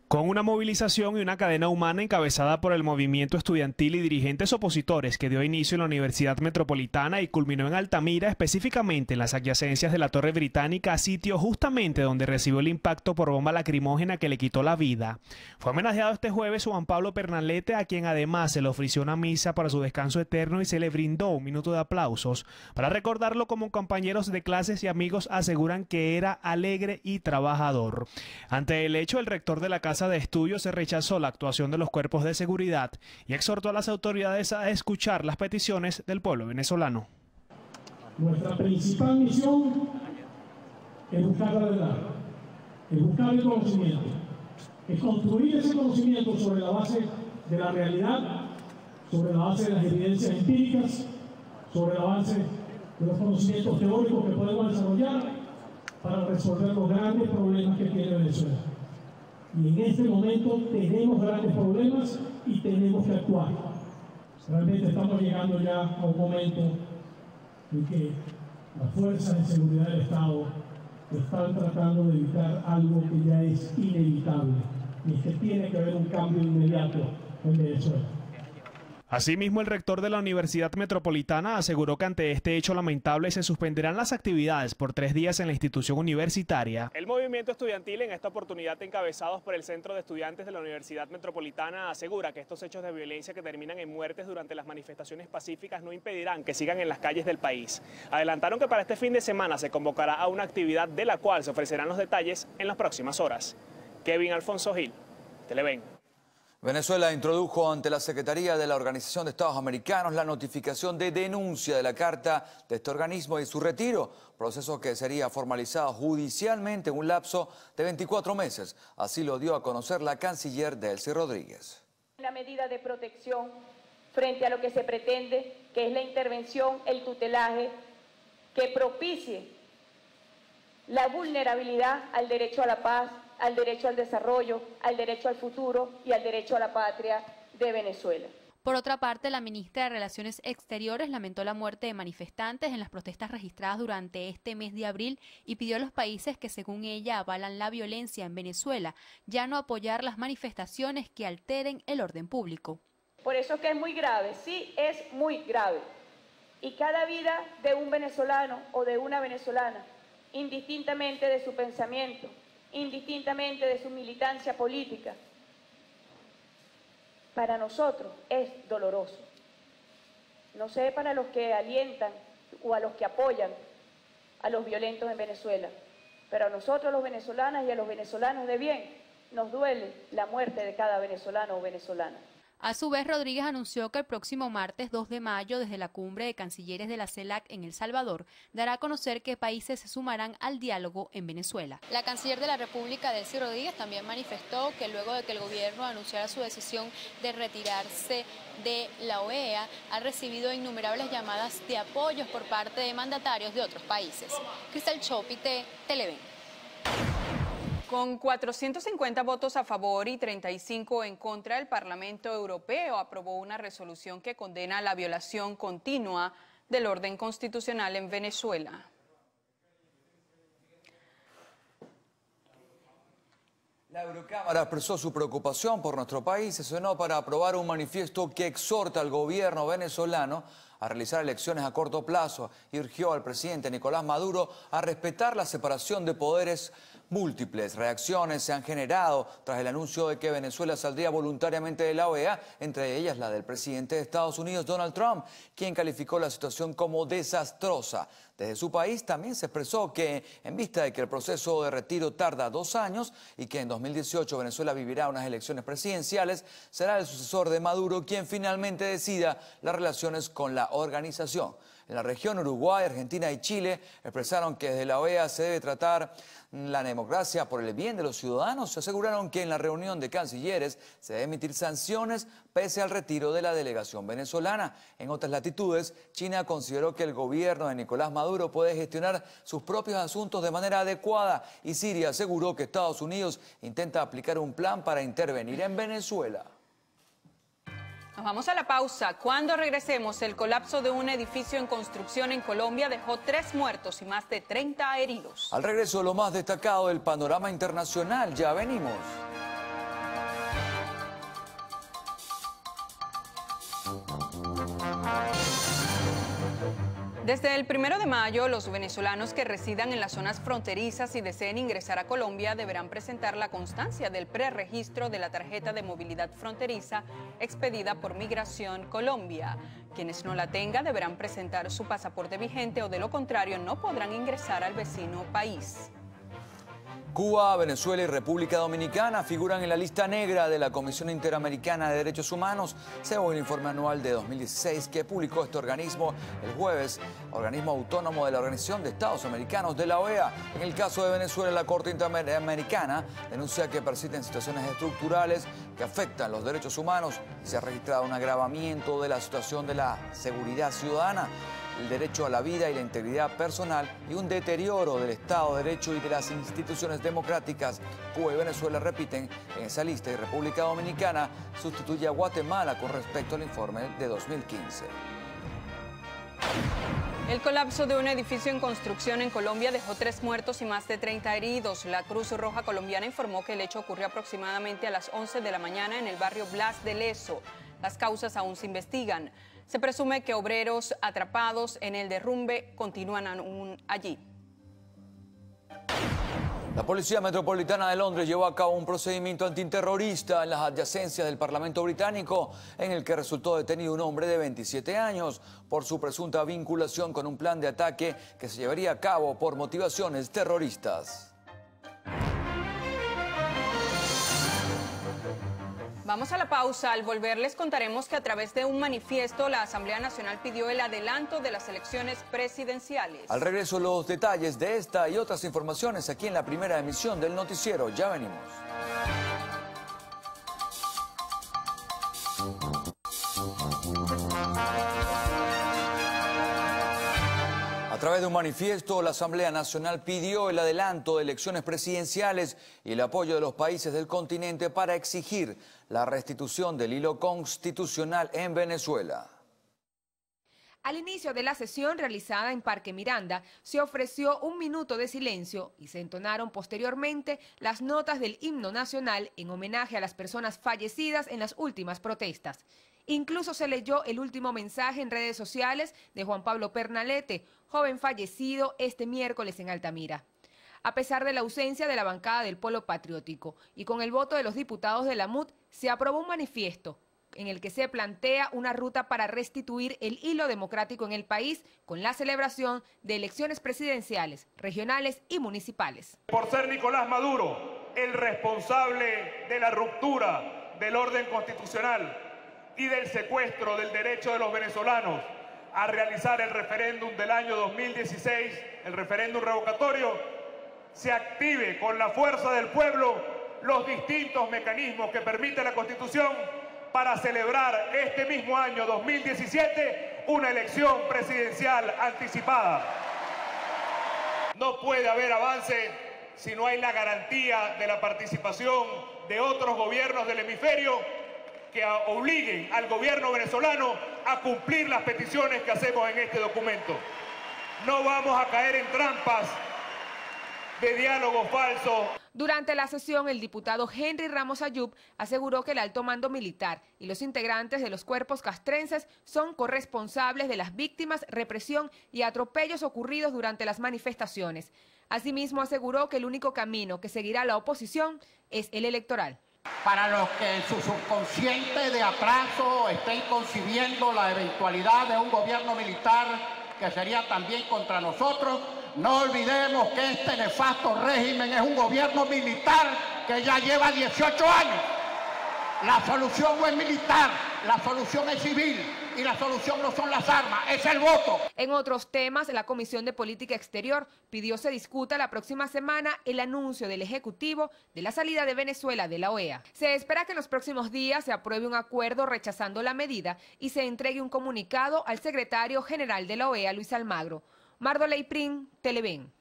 Con una movilización y una cadena humana encabezada por el movimiento estudiantil y dirigentes opositores que dio inicio en la Universidad Metropolitana y culminó en Altamira, específicamente en las adyacencias de la Torre Británica, sitio justamente donde recibió el impacto por bomba lacrimógena que le quitó la vida. Fue homenajeado este jueves Juan Pablo Pernalete, a quien además se le ofreció una misa para su descanso eterno y se le brindó un minuto de aplausos para recordarlo, como compañeros de clases y amigos aseguran que era alegre y trabajador. Ante el hecho, el rector de la Casa de Estudios se rechazó la actuación de los cuerpos de seguridad y exhortó a las autoridades a escuchar las peticiones del pueblo venezolano. Nuestra principal misión es buscar la verdad, es buscar el conocimiento, es construir ese conocimiento sobre la base de la realidad, sobre la base de las evidencias empíricas, sobre la base de los conocimientos teóricos que podemos desarrollar para resolver los grandes problemas que tiene Venezuela. Y en este momento tenemos grandes problemas y tenemos que actuar. Realmente estamos llegando ya a un momento en que las fuerzas de seguridad del Estado están tratando de evitar algo que ya es inevitable. Y es que tiene que haber un cambio inmediato en Venezuela. Asimismo, el rector de la Universidad Metropolitana aseguró que ante este hecho lamentable se suspenderán las actividades por 3 días en la institución universitaria. El movimiento estudiantil, en esta oportunidad encabezados por el Centro de Estudiantes de la Universidad Metropolitana, asegura que estos hechos de violencia que terminan en muertes durante las manifestaciones pacíficas no impedirán que sigan en las calles del país. Adelantaron que para este fin de semana se convocará a una actividad de la cual se ofrecerán los detalles en las próximas horas. Kevin Alfonso Gil, Televen. Venezuela introdujo ante la Secretaría de la Organización de Estados Americanos la notificación de denuncia de la carta de este organismo y su retiro, proceso que sería formalizado judicialmente en un lapso de 24 meses. Así lo dio a conocer la canciller Delcy Rodríguez. La medida de protección frente a lo que se pretende, que es la intervención, el tutelaje, que propicie la vulnerabilidad al derecho a la paz, al derecho al desarrollo, al derecho al futuro y al derecho a la patria de Venezuela. Por otra parte, la ministra de Relaciones Exteriores lamentó la muerte de manifestantes en las protestas registradas durante este mes de abril y pidió a los países que, según ella, avalan la violencia en Venezuela, ya no apoyar las manifestaciones que alteren el orden público. Por eso que es muy grave, sí es muy grave. Y cada vida de un venezolano o de una venezolana, indistintamente de su pensamiento, indistintamente de su militancia política, para nosotros es doloroso. No sé para los que alientan o a los que apoyan a los violentos en Venezuela, pero a nosotros los venezolanas y a los venezolanos de bien nos duele la muerte de cada venezolano o venezolana. A su vez, Rodríguez anunció que el próximo martes 2 de mayo, desde la cumbre de cancilleres de la CELAC en El Salvador, dará a conocer qué países se sumarán al diálogo en Venezuela. La canciller de la República, Delcy Rodríguez, también manifestó que luego de que el gobierno anunciara su decisión de retirarse de la OEA, ha recibido innumerables llamadas de apoyos por parte de mandatarios de otros países. Cristal Chopite, Televen. Con 450 votos a favor y 35 en contra, el Parlamento Europeo aprobó una resolución que condena la violación continua del orden constitucional en Venezuela. La Eurocámara expresó su preocupación por nuestro país y sesionó para aprobar un manifiesto que exhorta al gobierno venezolano a realizar elecciones a corto plazo y urgió al presidente Nicolás Maduro a respetar la separación de poderes. Múltiples reacciones se han generado tras el anuncio de que Venezuela saldría voluntariamente de la OEA, entre ellas la del presidente de Estados Unidos, Donald Trump, quien calificó la situación como desastrosa. Desde su país también se expresó que, en vista de que el proceso de retiro tarda 2 años y que en 2018 Venezuela vivirá unas elecciones presidenciales, será el sucesor de Maduro quien finalmente decida las relaciones con la organización. En la región, Uruguay, Argentina y Chile expresaron que desde la OEA se debe tratar la democracia por el bien de los ciudadanos. Se aseguraron que en la reunión de cancilleres se debe emitir sanciones pese al retiro de la delegación venezolana. En otras latitudes, China consideró que el gobierno de Nicolás Maduro puede gestionar sus propios asuntos de manera adecuada y Siria aseguró que Estados Unidos intenta aplicar un plan para intervenir en Venezuela. Nos vamos a la pausa. Cuando regresemos, el colapso de un edificio en construcción en Colombia dejó 3 muertos y más de 30 heridos. Al regreso, lo más destacado del panorama internacional. Ya venimos. Desde el 1 de mayo, los venezolanos que residan en las zonas fronterizas y deseen ingresar a Colombia deberán presentar la constancia del preregistro de la tarjeta de movilidad fronteriza expedida por Migración Colombia. Quienes no la tengan deberán presentar su pasaporte vigente o de lo contrario no podrán ingresar al vecino país. Cuba, Venezuela y República Dominicana figuran en la lista negra de la Comisión Interamericana de Derechos Humanos, según el informe anual de 2016 que publicó este organismo el jueves, organismo autónomo de la Organización de Estados Americanos de la OEA. En el caso de Venezuela, la Corte Interamericana denuncia que persisten situaciones estructurales que afectan los derechos humanos y se ha registrado un agravamiento de la situación de la seguridad ciudadana, el derecho a la vida y la integridad personal y un deterioro del Estado de Derecho y de las instituciones democráticas. Cuba y Venezuela repiten en esa lista y República Dominicana sustituye a Guatemala con respecto al informe de 2015. El colapso de un edificio en construcción en Colombia dejó 3 muertos y más de 30 heridos. La Cruz Roja Colombiana informó que el hecho ocurrió aproximadamente a las 11 de la mañana en el barrio Blas de Lezo. Las causas aún se investigan. Se presume que obreros atrapados en el derrumbe continúan aún allí. La Policía Metropolitana de Londres llevó a cabo un procedimiento antiterrorista en las adyacencias del Parlamento británico, en el que resultó detenido un hombre de 27 años por su presunta vinculación con un plan de ataque que se llevaría a cabo por motivaciones terroristas. Vamos a la pausa. Al volver les contaremos que a través de un manifiesto la Asamblea Nacional pidió el adelanto de las elecciones presidenciales. Al regreso, los detalles de esta y otras informaciones aquí en la primera emisión del noticiero. Ya venimos. A través de un manifiesto, la Asamblea Nacional pidió el adelanto de elecciones presidenciales y el apoyo de los países del continente para exigir la restitución del hilo constitucional en Venezuela. Al inicio de la sesión realizada en Parque Miranda, se ofreció un minuto de silencio y se entonaron posteriormente las notas del himno nacional en homenaje a las personas fallecidas en las últimas protestas. Incluso se leyó el último mensaje en redes sociales de Juan Pablo Pernalete, joven fallecido este miércoles en Altamira. A pesar de la ausencia de la bancada del Polo Patriótico y con el voto de los diputados de la MUD, se aprobó un manifiesto en el que se plantea una ruta para restituir el hilo democrático en el país con la celebración de elecciones presidenciales, regionales y municipales. Por ser Nicolás Maduro el responsable de la ruptura del orden constitucional y del secuestro del derecho de los venezolanos a realizar el referéndum del año 2016, el referéndum revocatorio, se active con la fuerza del pueblo los distintos mecanismos que permite la Constitución para celebrar este mismo año 2017 una elección presidencial anticipada. No puede haber avance si no hay la garantía de la participación de otros gobiernos del hemisferio que obliguen al gobierno venezolano a cumplir las peticiones que hacemos en este documento. No vamos a caer en trampas de diálogos falsos. Durante la sesión, el diputado Henry Ramos Ayub aseguró que el alto mando militar y los integrantes de los cuerpos castrenses son corresponsables de las víctimas, represión y atropellos ocurridos durante las manifestaciones. Asimismo, aseguró que el único camino que seguirá la oposición es el electoral. Para los que en su subconsciente de atraso estén concibiendo la eventualidad de un gobierno militar que sería también contra nosotros, no olvidemos que este nefasto régimen es un gobierno militar que ya lleva 18 años. La solución no es militar, la solución es civil y la solución no son las armas, es el voto. En otros temas, la Comisión de Política Exterior pidió se discuta la próxima semana el anuncio del Ejecutivo de la salida de Venezuela de la OEA. Se espera que en los próximos días se apruebe un acuerdo rechazando la medida y se entregue un comunicado al secretario general de la OEA, Luis Almagro. Mardoley Prim, Televen.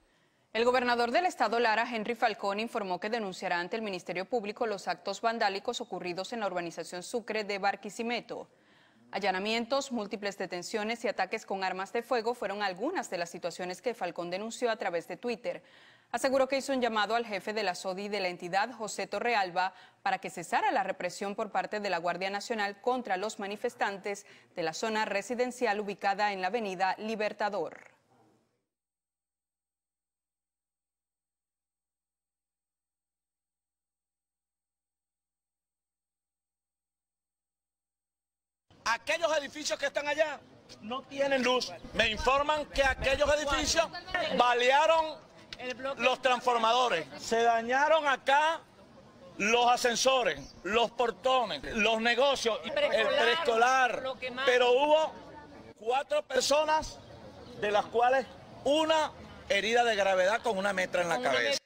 El gobernador del estado Lara, Henry Falcón, informó que denunciará ante el Ministerio Público los actos vandálicos ocurridos en la urbanización Sucre de Barquisimeto. Allanamientos, múltiples detenciones y ataques con armas de fuego fueron algunas de las situaciones que Falcón denunció a través de Twitter. Aseguró que hizo un llamado al jefe de la SODI de la entidad, José Torrealba, para que cesara la represión por parte de la Guardia Nacional contra los manifestantes de la zona residencial ubicada en la avenida Libertador. Aquellos edificios que están allá no tienen luz. Me informan que aquellos edificios balearon los transformadores. Se dañaron acá los ascensores, los portones, los negocios, el preescolar. Pero hubo 4 personas, de las cuales una herida de gravedad con una metra en la cabeza.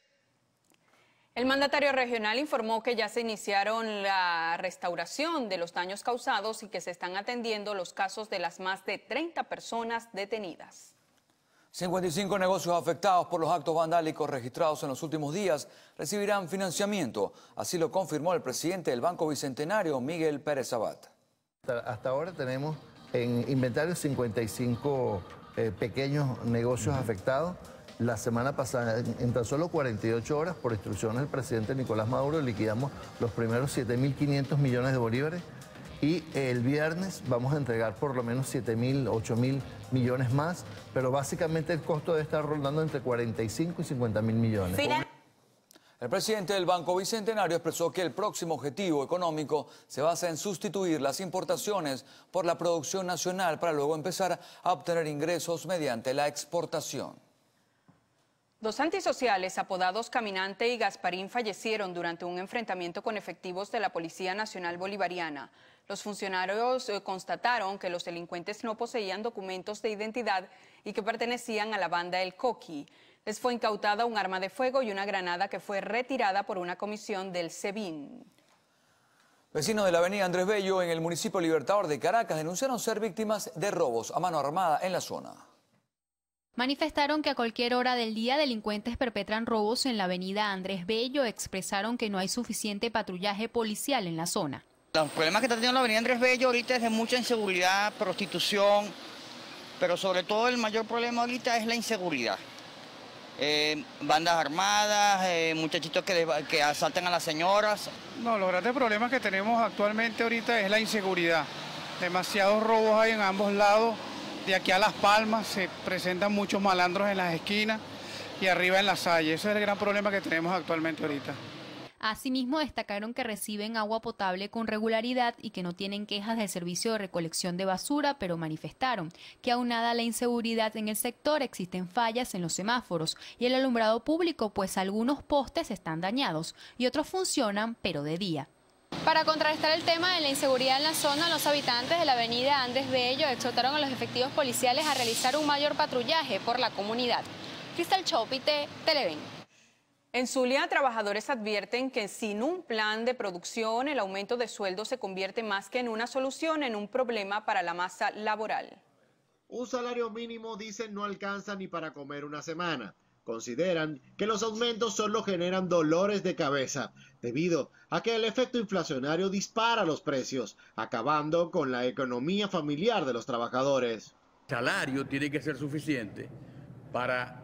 El mandatario regional informó que ya se iniciaron la restauración de los daños causados y que se están atendiendo los casos de las más de 30 personas detenidas. 55 negocios afectados por los actos vandálicos registrados en los últimos días recibirán financiamiento. Así lo confirmó el presidente del Banco Bicentenario, Miguel Pérez Abad. Hasta ahora tenemos en inventario 55 pequeños negocios afectados. La semana pasada, en tan solo 48 horas, por instrucciones del presidente Nicolás Maduro, liquidamos los primeros 7.500 millones de bolívares y el viernes vamos a entregar por lo menos 7.000, 8.000 millones más, pero básicamente el costo debe estar rondando entre 45 y 50.000 millones. El presidente del Banco Bicentenario expresó que el próximo objetivo económico se basa en sustituir las importaciones por la producción nacional para luego empezar a obtener ingresos mediante la exportación. 2 antisociales apodados Caminante y Gasparín fallecieron durante un enfrentamiento con efectivos de la Policía Nacional Bolivariana. Los funcionarios constataron que los delincuentes no poseían documentos de identidad y que pertenecían a la banda El Coqui. Les fue incautada un arma de fuego y una granada que fue retirada por una comisión del SEBIN. Vecinos de la avenida Andrés Bello en el municipio Libertador de Caracas denunciaron ser víctimas de robos a mano armada en la zona. Manifestaron que a cualquier hora del día delincuentes perpetran robos en la avenida Andrés Bello. Expresaron que no hay suficiente patrullaje policial en la zona. Los problemas que está teniendo la avenida Andrés Bello ahorita es de mucha inseguridad, prostitución, pero sobre todo el mayor problema ahorita es la inseguridad. Bandas armadas, muchachitos que asaltan a las señoras. No, los grandes problemas que tenemos actualmente ahorita es la inseguridad. Demasiados robos hay en ambos lados. De aquí a Las Palmas se presentan muchos malandros en las esquinas y arriba en la Salle. Ese es el gran problema que tenemos actualmente ahorita. Asimismo, destacaron que reciben agua potable con regularidad y que no tienen quejas del servicio de recolección de basura, pero manifestaron que aunada a la inseguridad en el sector existen fallas en los semáforos y el alumbrado público, pues algunos postes están dañados y otros funcionan, pero de día. Para contrarrestar el tema de la inseguridad en la zona, los habitantes de la avenida Andrés Bello exhortaron a los efectivos policiales a realizar un mayor patrullaje por la comunidad. Cristal Chopite, Televen. En Zulia, trabajadores advierten que sin un plan de producción, el aumento de sueldo se convierte más que en una solución, en un problema para la masa laboral. Un salario mínimo, dicen, no alcanza ni para comer una semana. Consideran que los aumentos solo generan dolores de cabeza, debido a que el efecto inflacionario dispara los precios, acabando con la economía familiar de los trabajadores. El salario tiene que ser suficiente para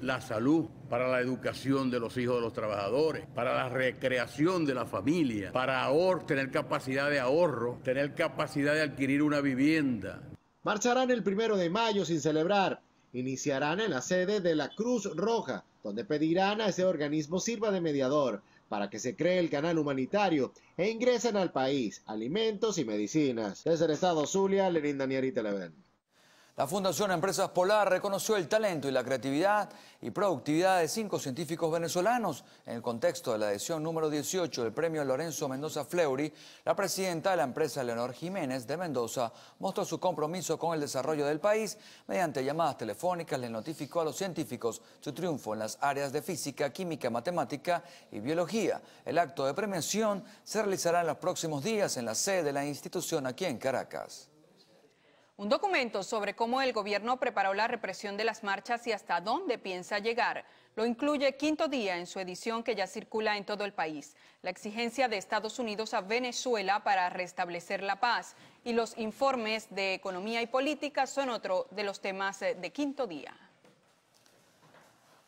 la salud, para la educación de los hijos de los trabajadores, para la recreación de la familia, para tener capacidad de ahorro, tener capacidad de adquirir una vivienda. Marcharán el 1 de mayo sin celebrar. Iniciarán en la sede de la Cruz Roja, donde pedirán a ese organismo sirva de mediador para que se cree el canal humanitario e ingresen al país alimentos y medicinas. Desde el estado Zulia, Lenín Danieri, Televen. La Fundación Empresas Polar reconoció el talento y la creatividad y productividad de 5 científicos venezolanos. En el contexto de la edición número 18 del premio Lorenzo Mendoza Fleury, la presidenta de la empresa, Leonor Jiménez de Mendoza, mostró su compromiso con el desarrollo del país. Mediante llamadas telefónicas le notificó a los científicos su triunfo en las áreas de física, química, matemática y biología. El acto de premiación se realizará en los próximos días en la sede de la institución aquí en Caracas. Un documento sobre cómo el gobierno preparó la represión de las marchas y hasta dónde piensa llegar Lo incluye Quinto Día en su edición que ya circula en todo el país. La exigencia de Estados Unidos a Venezuela para restablecer la paz y los informes de economía y política son otro de los temas de Quinto Día.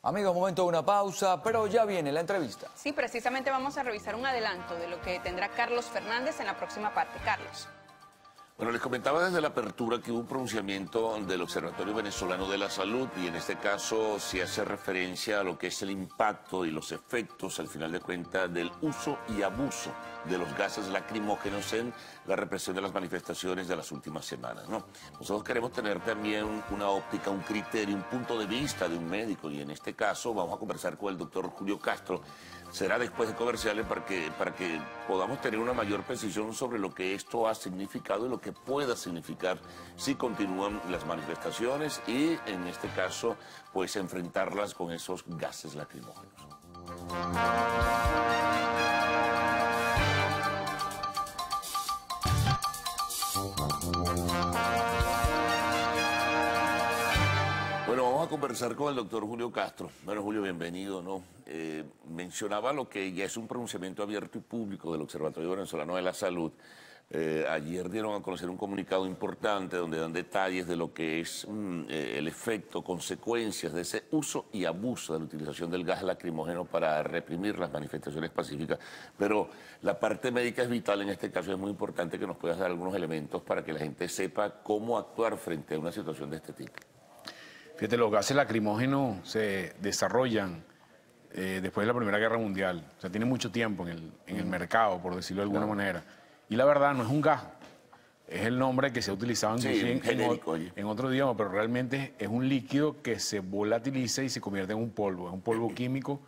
Amigos, momento de una pausa, pero ya viene la entrevista. Sí, precisamente vamos a revisar un adelanto de lo que tendrá Carlos Fernández en la próxima parte. Carlos. Bueno, les comentaba desde la apertura que hubo un pronunciamiento del Observatorio Venezolano de la Salud y en este caso se hace referencia a lo que es el impacto y los efectos, al final de cuentas, del uso y abuso de los gases lacrimógenos en la represión de las manifestaciones de las últimas semanas, ¿no? Nosotros queremos tener también una óptica, un criterio, un punto de vista de un médico y en este caso vamos a conversar con el doctor Julio Castro. Será después de comerciales para que podamos tener una mayor precisión sobre lo que esto ha significado y lo que pueda significar si continúan las manifestaciones y, en este caso, pues enfrentarlas con esos gases lacrimógenos. Bueno, vamos a conversar con el doctor Julio Castro. Bueno, Julio, bienvenido, ¿no? Mencionaba lo que ya es un pronunciamiento abierto y público del Observatorio Venezolano de la Salud. Ayer dieron a conocer un comunicado importante donde dan detalles de lo que es el efecto, consecuencias de ese uso y abuso de la utilización del gas lacrimógeno para reprimir las manifestaciones pacíficas. Pero la parte médica es vital en este caso, es muy importante que nos puedas dar algunos elementos para que la gente sepa cómo actuar frente a una situación de este tipo. Fíjate, los gases lacrimógenos se desarrollan después de la Primera Guerra Mundial. O sea, tiene mucho tiempo en el mercado, por decirlo de alguna manera. Y la verdad, no es un gas. Es el nombre que se ha utilizado en otro idioma, pero realmente es un líquido que se volatiliza y se convierte en un polvo. Es un polvo químico.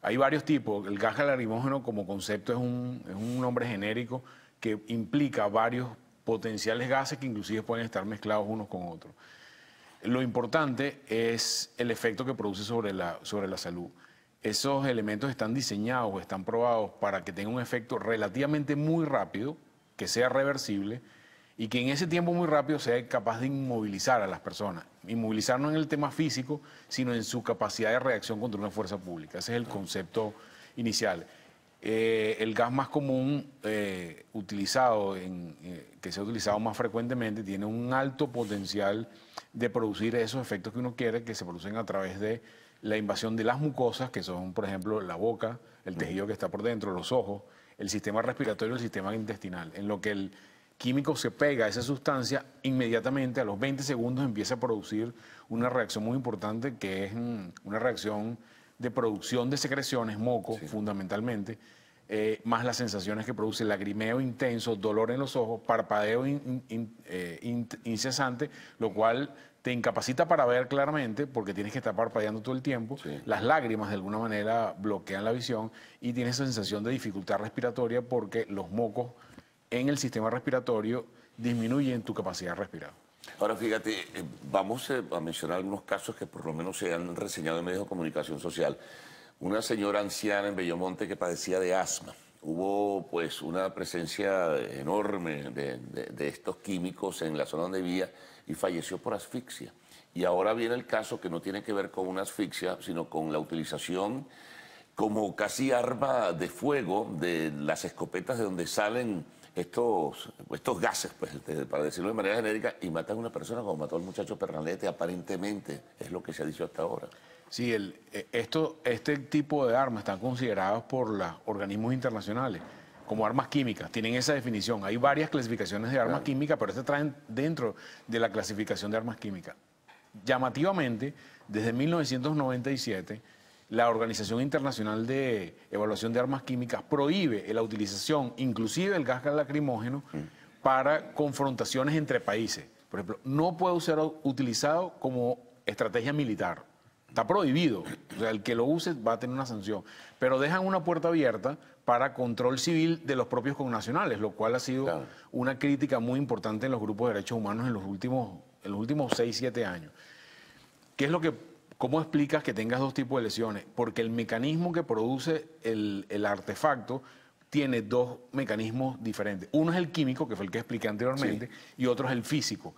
Hay varios tipos. El gas lacrimógeno como concepto es un nombre genérico que implica varios potenciales gases que inclusive pueden estar mezclados unos con otros. Lo importante es el efecto que produce sobre la salud. Esos elementos están diseñados o están probados para que tengan un efecto relativamente muy rápido, que sea reversible y que en ese tiempo muy rápido sea capaz de inmovilizar a las personas. Inmovilizar no en el tema físico, sino en su capacidad de reacción contra una fuerza pública. Ese es el concepto inicial. El gas más común utilizado, que se ha utilizado más frecuentemente, tiene un alto potencial de producir esos efectos que uno quiere, que se producen a través de la invasión de las mucosas, que son, por ejemplo, la boca, el tejido que está por dentro, los ojos, el sistema respiratorio y el sistema intestinal. En lo que el químico se pega a esa sustancia, inmediatamente a los 20 segundos empieza a producir una reacción muy importante, que es una reacción de producción de secreciones, moco, fundamentalmente, más las sensaciones que produce lagrimeo intenso, dolor en los ojos, parpadeo incesante, lo cual te incapacita para ver claramente porque tienes que estar parpadeando todo el tiempo. Las lágrimas de alguna manera bloquean la visión y tienes esa sensación de dificultad respiratoria porque los mocos en el sistema respiratorio disminuyen tu capacidad de respirar. Ahora fíjate, vamos a mencionar algunos casos que por lo menos se han reseñado en medios de comunicación social. Una señora anciana en Bellomonte que padecía de asma. Hubo pues una presencia enorme de estos químicos en la zona donde vivía y falleció por asfixia. Y ahora viene el caso que no tiene que ver con una asfixia, sino con la utilización como casi arma de fuego de las escopetas de donde salen estos gases, pues, para decirlo de manera genérica, y matan a una persona como mató al muchacho Pernalete, aparentemente, es lo que se ha dicho hasta ahora. Sí, este tipo de armas están consideradas por los organismos internacionales como armas químicas, tienen esa definición. Hay varias clasificaciones de armas químicas, pero estas traen dentro de la clasificación de armas químicas. Llamativamente, desde 1997, la Organización Internacional de Evaluación de Armas Químicas prohíbe la utilización, inclusive el gas lacrimógeno, para confrontaciones entre países. Por ejemplo, no puede ser utilizado como estrategia militar. Está prohibido. O sea, el que lo use va a tener una sanción. Pero dejan una puerta abierta para control civil de los propios connacionales, lo cual ha sido una crítica muy importante en los grupos de derechos humanos en los últimos 6, 7 años. ¿Qué es lo que, cómo explicas que tengas dos tipos de lesiones? Porque el mecanismo que produce el artefacto tiene dos mecanismos diferentes. Uno es el químico, que fue el que expliqué anteriormente, y otro es el físico.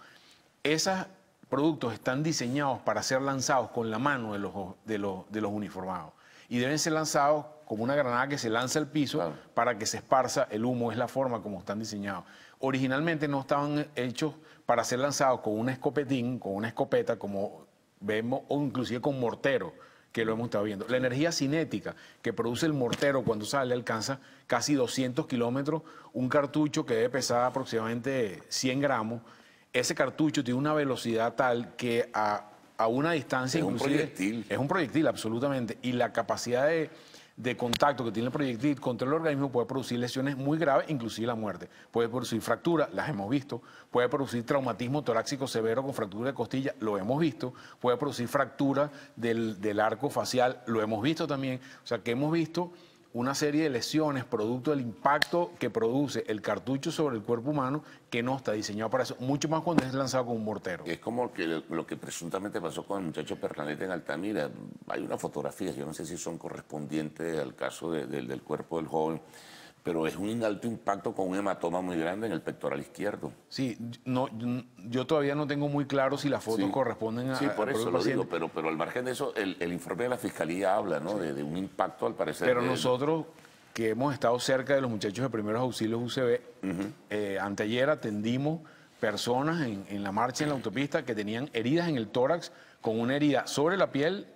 Esas productos están diseñados para ser lanzados con la mano de los uniformados. Y deben ser lanzados como una granada que se lanza al piso para que se esparza el humo. Es la forma como están diseñados. Originalmente no estaban hechos para ser lanzados con un escopetín, con una escopeta, como vemos, o inclusive con mortero, que lo hemos estado viendo. La energía cinética que produce el mortero cuando sale alcanza casi 200 kilómetros. Un cartucho que debe pesar aproximadamente 100 gramos. Ese cartucho tiene una velocidad tal que a una distancia... Es un proyectil. Es un proyectil, absolutamente. Y la capacidad de contacto que tiene el proyectil contra el organismo puede producir lesiones muy graves, inclusive la muerte. Puede producir fracturas, las hemos visto. Puede producir traumatismo torácico severo con fractura de costilla, lo hemos visto. Puede producir fractura del arco facial, lo hemos visto también. O sea, que hemos visto una serie de lesiones producto del impacto que produce el cartucho sobre el cuerpo humano, que no está diseñado para eso, mucho más cuando es lanzado con un mortero. Es como lo que presuntamente pasó con el muchacho Pernalete en Altamira. Hay unas fotografías, yo no sé si son correspondientes al caso del cuerpo del joven, pero es un alto impacto con un hematoma muy grande en el pectoral izquierdo. Sí, no, yo todavía no tengo muy claro si las fotos corresponden a... Sí, por eso lo digo, pero al margen de eso, el informe de la Fiscalía habla, ¿no? De un impacto, al parecer... Pero nosotros, que hemos estado cerca de los muchachos de primeros auxilios UCB, anteayer atendimos personas en la marcha en la autopista que tenían heridas en el tórax, con una herida sobre la piel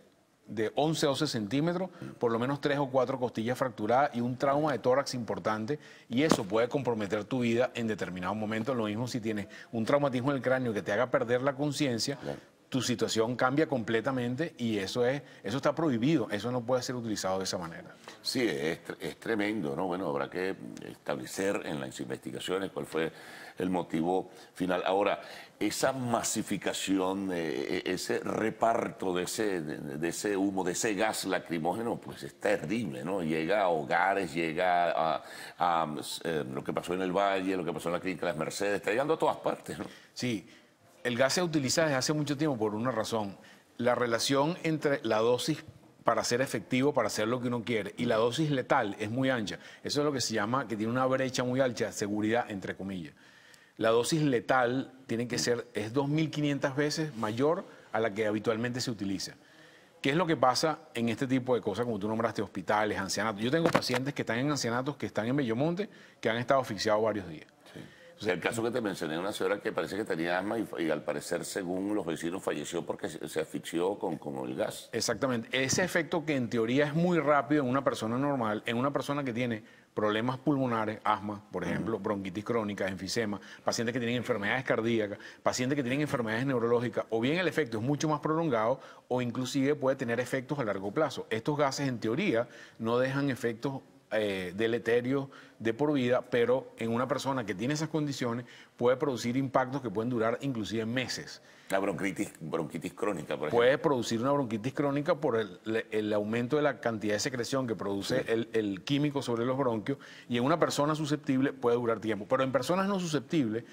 de 11 a 12 centímetros, por lo menos 3 o 4 costillas fracturadas y un trauma de tórax importante, y eso puede comprometer tu vida en determinado momento. Lo mismo si tienes un traumatismo en el cráneo que te haga perder la conciencia, tu situación cambia completamente y eso está prohibido, eso no puede ser utilizado de esa manera. Sí, es tremendo, ¿no? Bueno, habrá que establecer en las investigaciones cuál fue el motivo final. Ahora, esa masificación, ese reparto de ese humo, de ese gas lacrimógeno, pues es terrible, ¿no? Llega a hogares, llega a lo que pasó en el Valle, lo que pasó en la Clínica Las Mercedes, está llegando a todas partes, ¿no? Sí, el gas se utiliza desde hace mucho tiempo por una razón. La relación entre la dosis para ser efectivo, para hacer lo que uno quiere, y la dosis letal es muy ancha. Eso es lo que se llama, que tiene una brecha muy alta, seguridad, entre comillas. La dosis letal tiene que ser, es 2.500 veces mayor a la que habitualmente se utiliza. ¿Qué es lo que pasa en este tipo de cosas, como tú nombraste, hospitales, ancianatos? Yo tengo pacientes que están en ancianatos, que están en Bellomonte, que han estado asfixiados varios días. Sí. O sea, el caso que te mencioné, una señora que parece que tenía asma y al parecer, según los vecinos, falleció porque se asfixió con el gas. Exactamente. Ese efecto que en teoría es muy rápido en una persona normal, en una persona que tiene problemas pulmonares, asma, por ejemplo, bronquitis crónica, enfisema, pacientes que tienen enfermedades cardíacas, pacientes que tienen enfermedades neurológicas, o bien el efecto es mucho más prolongado o inclusive puede tener efectos a largo plazo. Estos gases, en teoría, no dejan efectos deleterios de por vida, pero en una persona que tiene esas condiciones puede producir impactos que pueden durar inclusive meses. La bronquitis crónica, por ejemplo. Puede producir una bronquitis crónica por el aumento de la cantidad de secreción que produce el químico sobre los bronquios, y en una persona susceptible puede durar tiempo. Pero en personas no susceptibles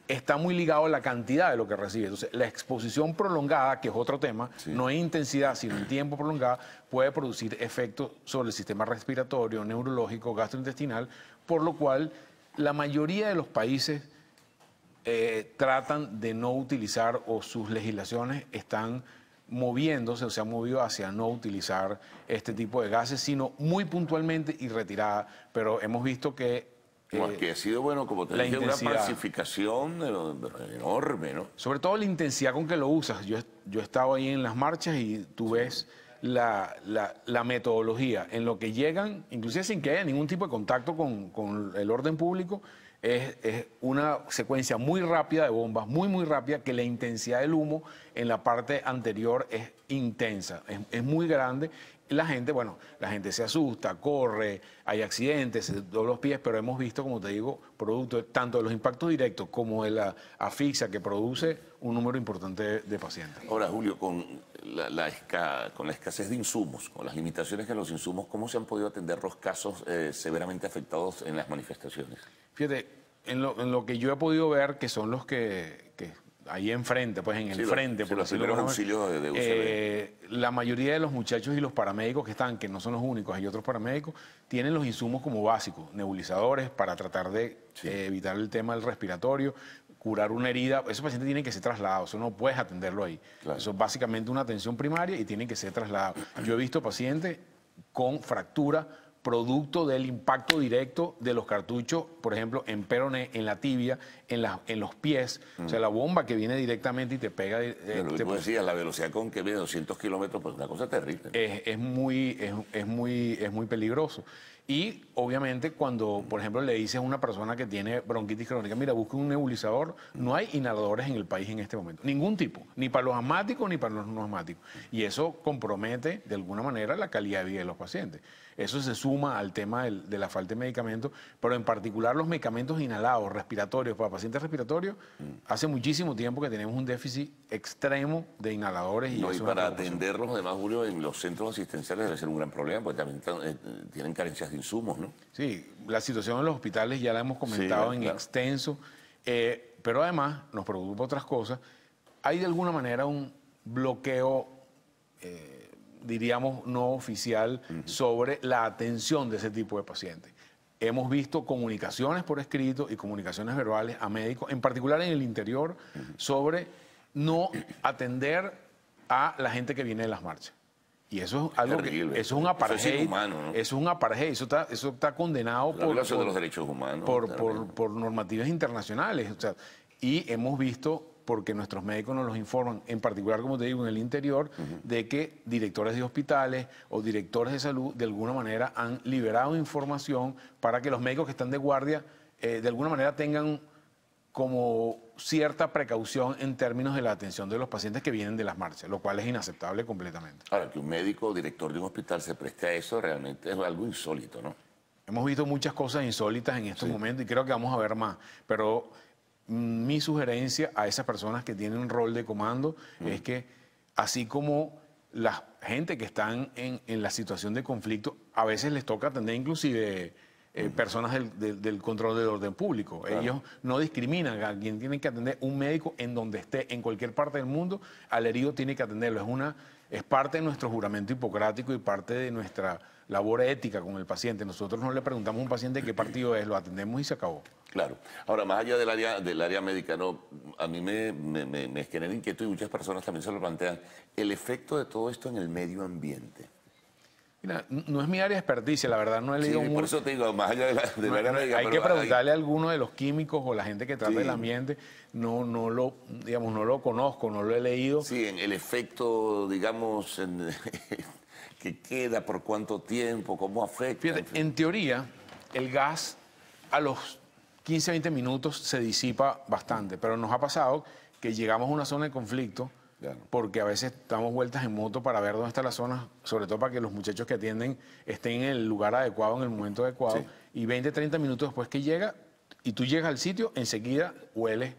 está muy ligado a la cantidad de lo que recibe. Entonces, la exposición prolongada, que es otro tema, no en intensidad, sino en tiempo prolongado, puede producir efectos sobre el sistema respiratorio, neurológico, gastrointestinal, por lo cual la mayoría de los países tratan de no utilizar, o sus legislaciones están moviéndose o se han movido hacia no utilizar este tipo de gases, sino muy puntualmente y retirada. Pero hemos visto que... que ha sido, bueno, como te dije, una pacificación enorme, ¿no? Sobre todo la intensidad con que lo usas. Yo he estado ahí en las marchas y tú ves la metodología en lo que llegan, inclusive sin que haya ningún tipo de contacto con el orden público. Es una secuencia muy rápida de bombas, muy rápida, que la intensidad del humo en la parte anterior es intensa, es muy grande. La gente se asusta, corre, hay accidentes, se dobla los pies, pero hemos visto, como te digo, producto tanto de los impactos directos como de la asfixia que produce un número importante de pacientes. Ahora, Julio, con la escasez de insumos, con las limitaciones en los insumos, ¿cómo se han podido atender los casos severamente afectados en las manifestaciones? Fíjate, en lo que yo he podido ver, que son los que ahí enfrente, pues en el frente, por los primeros auxilios de UCB. La mayoría de los muchachos y los paramédicos que están, que no son los únicos, hay otros paramédicos, tienen los insumos como básicos, nebulizadores para tratar de evitar el tema del respiratorio, curar una herida, esos pacientes tienen que ser trasladados, eso no puedes atenderlo ahí. Claro. Eso es básicamente una atención primaria y tienen que ser trasladados. Yo he visto pacientes con fractura producto del impacto directo de los cartuchos, por ejemplo, en peroné, en la tibia, en los pies. O sea, la bomba que viene directamente y te pega. Lo que tú decías, la velocidad con que viene 200 kilómetros, pues una cosa terrible. Es muy peligroso. Y obviamente cuando, por ejemplo, le dices a una persona que tiene bronquitis crónica, mira, busca un nebulizador, no hay inhaladores en el país en este momento. Ningún tipo, ni para los asmáticos ni para los no asmáticos. Y eso compromete de alguna manera la calidad de vida de los pacientes. Eso se suma al tema de la falta de medicamentos, pero en particular los medicamentos inhalados, respiratorios, para pacientes respiratorios, hace muchísimo tiempo que tenemos un déficit extremo de inhaladores. Y, y para atenderlos, además, Julio, en los centros asistenciales debe ser un gran problema, porque también tienen carencias de insumos, ¿no? Sí, la situación en los hospitales ya la hemos comentado en extenso, pero además nos preocupa otras cosas. Hay de alguna manera un bloqueo, diríamos, no oficial sobre la atención de ese tipo de pacientes. Hemos visto comunicaciones por escrito y comunicaciones verbales a médicos, en particular en el interior, sobre no atender a la gente que viene de las marchas. Y eso es algo terrible, que, eso es un apartheid, eso es inhumano, ¿no? Eso es un apartheid, eso está condenado la violación de los derechos humanos, por normativas internacionales. O sea, y hemos visto, porque nuestros médicos nos los informan, en particular, como te digo, en el interior, de que directores de hospitales o directores de salud, de alguna manera, han liberado información para que los médicos que están de guardia, de alguna manera, tengan como cierta precaución en términos de la atención de los pacientes que vienen de las marchas, lo cual es inaceptable completamente. Ahora, que un médico o director de un hospital se preste a eso realmente es algo insólito, ¿no? Hemos visto muchas cosas insólitas en estos momentos y creo que vamos a ver más, pero mi sugerencia a esas personas que tienen un rol de comando es que, así como la gente que están en la situación de conflicto, a veces les toca atender inclusive personas del control del orden público. Claro. Ellos no discriminan a quien tiene que atender. Un médico en donde esté, en cualquier parte del mundo, al herido tiene que atenderlo. Es parte de nuestro juramento hipocrático y parte de nuestra labor ética con el paciente. Nosotros no le preguntamos a un paciente qué partido es, lo atendemos y se acabó. Claro. Ahora, más allá del área médica, ¿no? A mí me genera inquietud y muchas personas también se lo plantean, el efecto de todo esto en el medio ambiente. Mira, no es mi área de experticia, la verdad no he leído mucho. Por eso te digo, más allá del área médica. Hay que preguntarle a alguno de los químicos o la gente que trata el ambiente. No lo conozco, no lo he leído. Sí, en el efecto, digamos, que queda, por cuánto tiempo, cómo afecta. Fíjate, en teoría, el gas a los 15, 20 minutos se disipa bastante, pero nos ha pasado que llegamos a una zona de conflicto, porque a veces damos vueltas en moto para ver dónde está la zona, sobre todo para que los muchachos que atienden estén en el lugar adecuado, en el momento adecuado, y 20, 30 minutos después que llega, y tú llegas al sitio, enseguida hueles,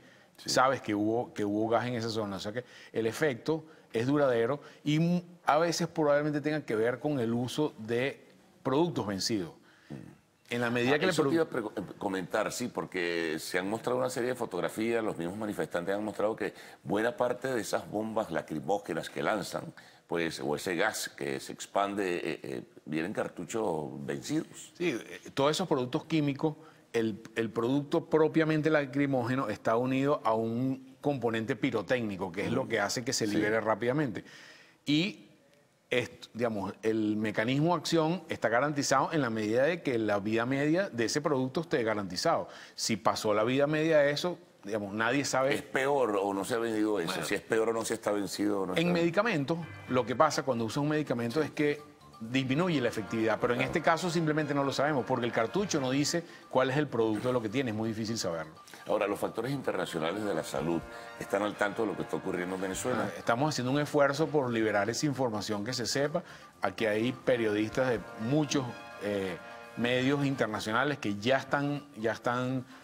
sabes que hubo gas en esa zona. O sea que el efecto es duradero y a veces probablemente tenga que ver con el uso de productos vencidos. En la medida que eso te iba a comentar, sí, porque se han mostrado una serie de fotografías, los mismos manifestantes han mostrado que buena parte de esas bombas lacrimógenas que lanzan, pues, o ese gas que se expande, vienen cartuchos vencidos. Sí, todos esos productos químicos, el producto propiamente lacrimógeno está unido a un componente pirotécnico, que es lo que hace que se libere rápidamente. Y digamos, el mecanismo de acción está garantizado en la medida de que la vida media de ese producto esté garantizado. Si pasó la vida media de eso, digamos, nadie sabe... ¿Es peor o no se ha vendido eso? Bueno, si es peor o no se está vencido. No en medicamentos, lo que pasa cuando usas un medicamento es que disminuye la efectividad, pero en este caso simplemente no lo sabemos, porque el cartucho no dice cuál es el producto de lo que tiene, es muy difícil saberlo. Ahora, los factores internacionales de la salud están al tanto de lo que está ocurriendo en Venezuela. Estamos haciendo un esfuerzo por liberar esa información que se sepa. Aquí hay periodistas de muchos medios internacionales que ya están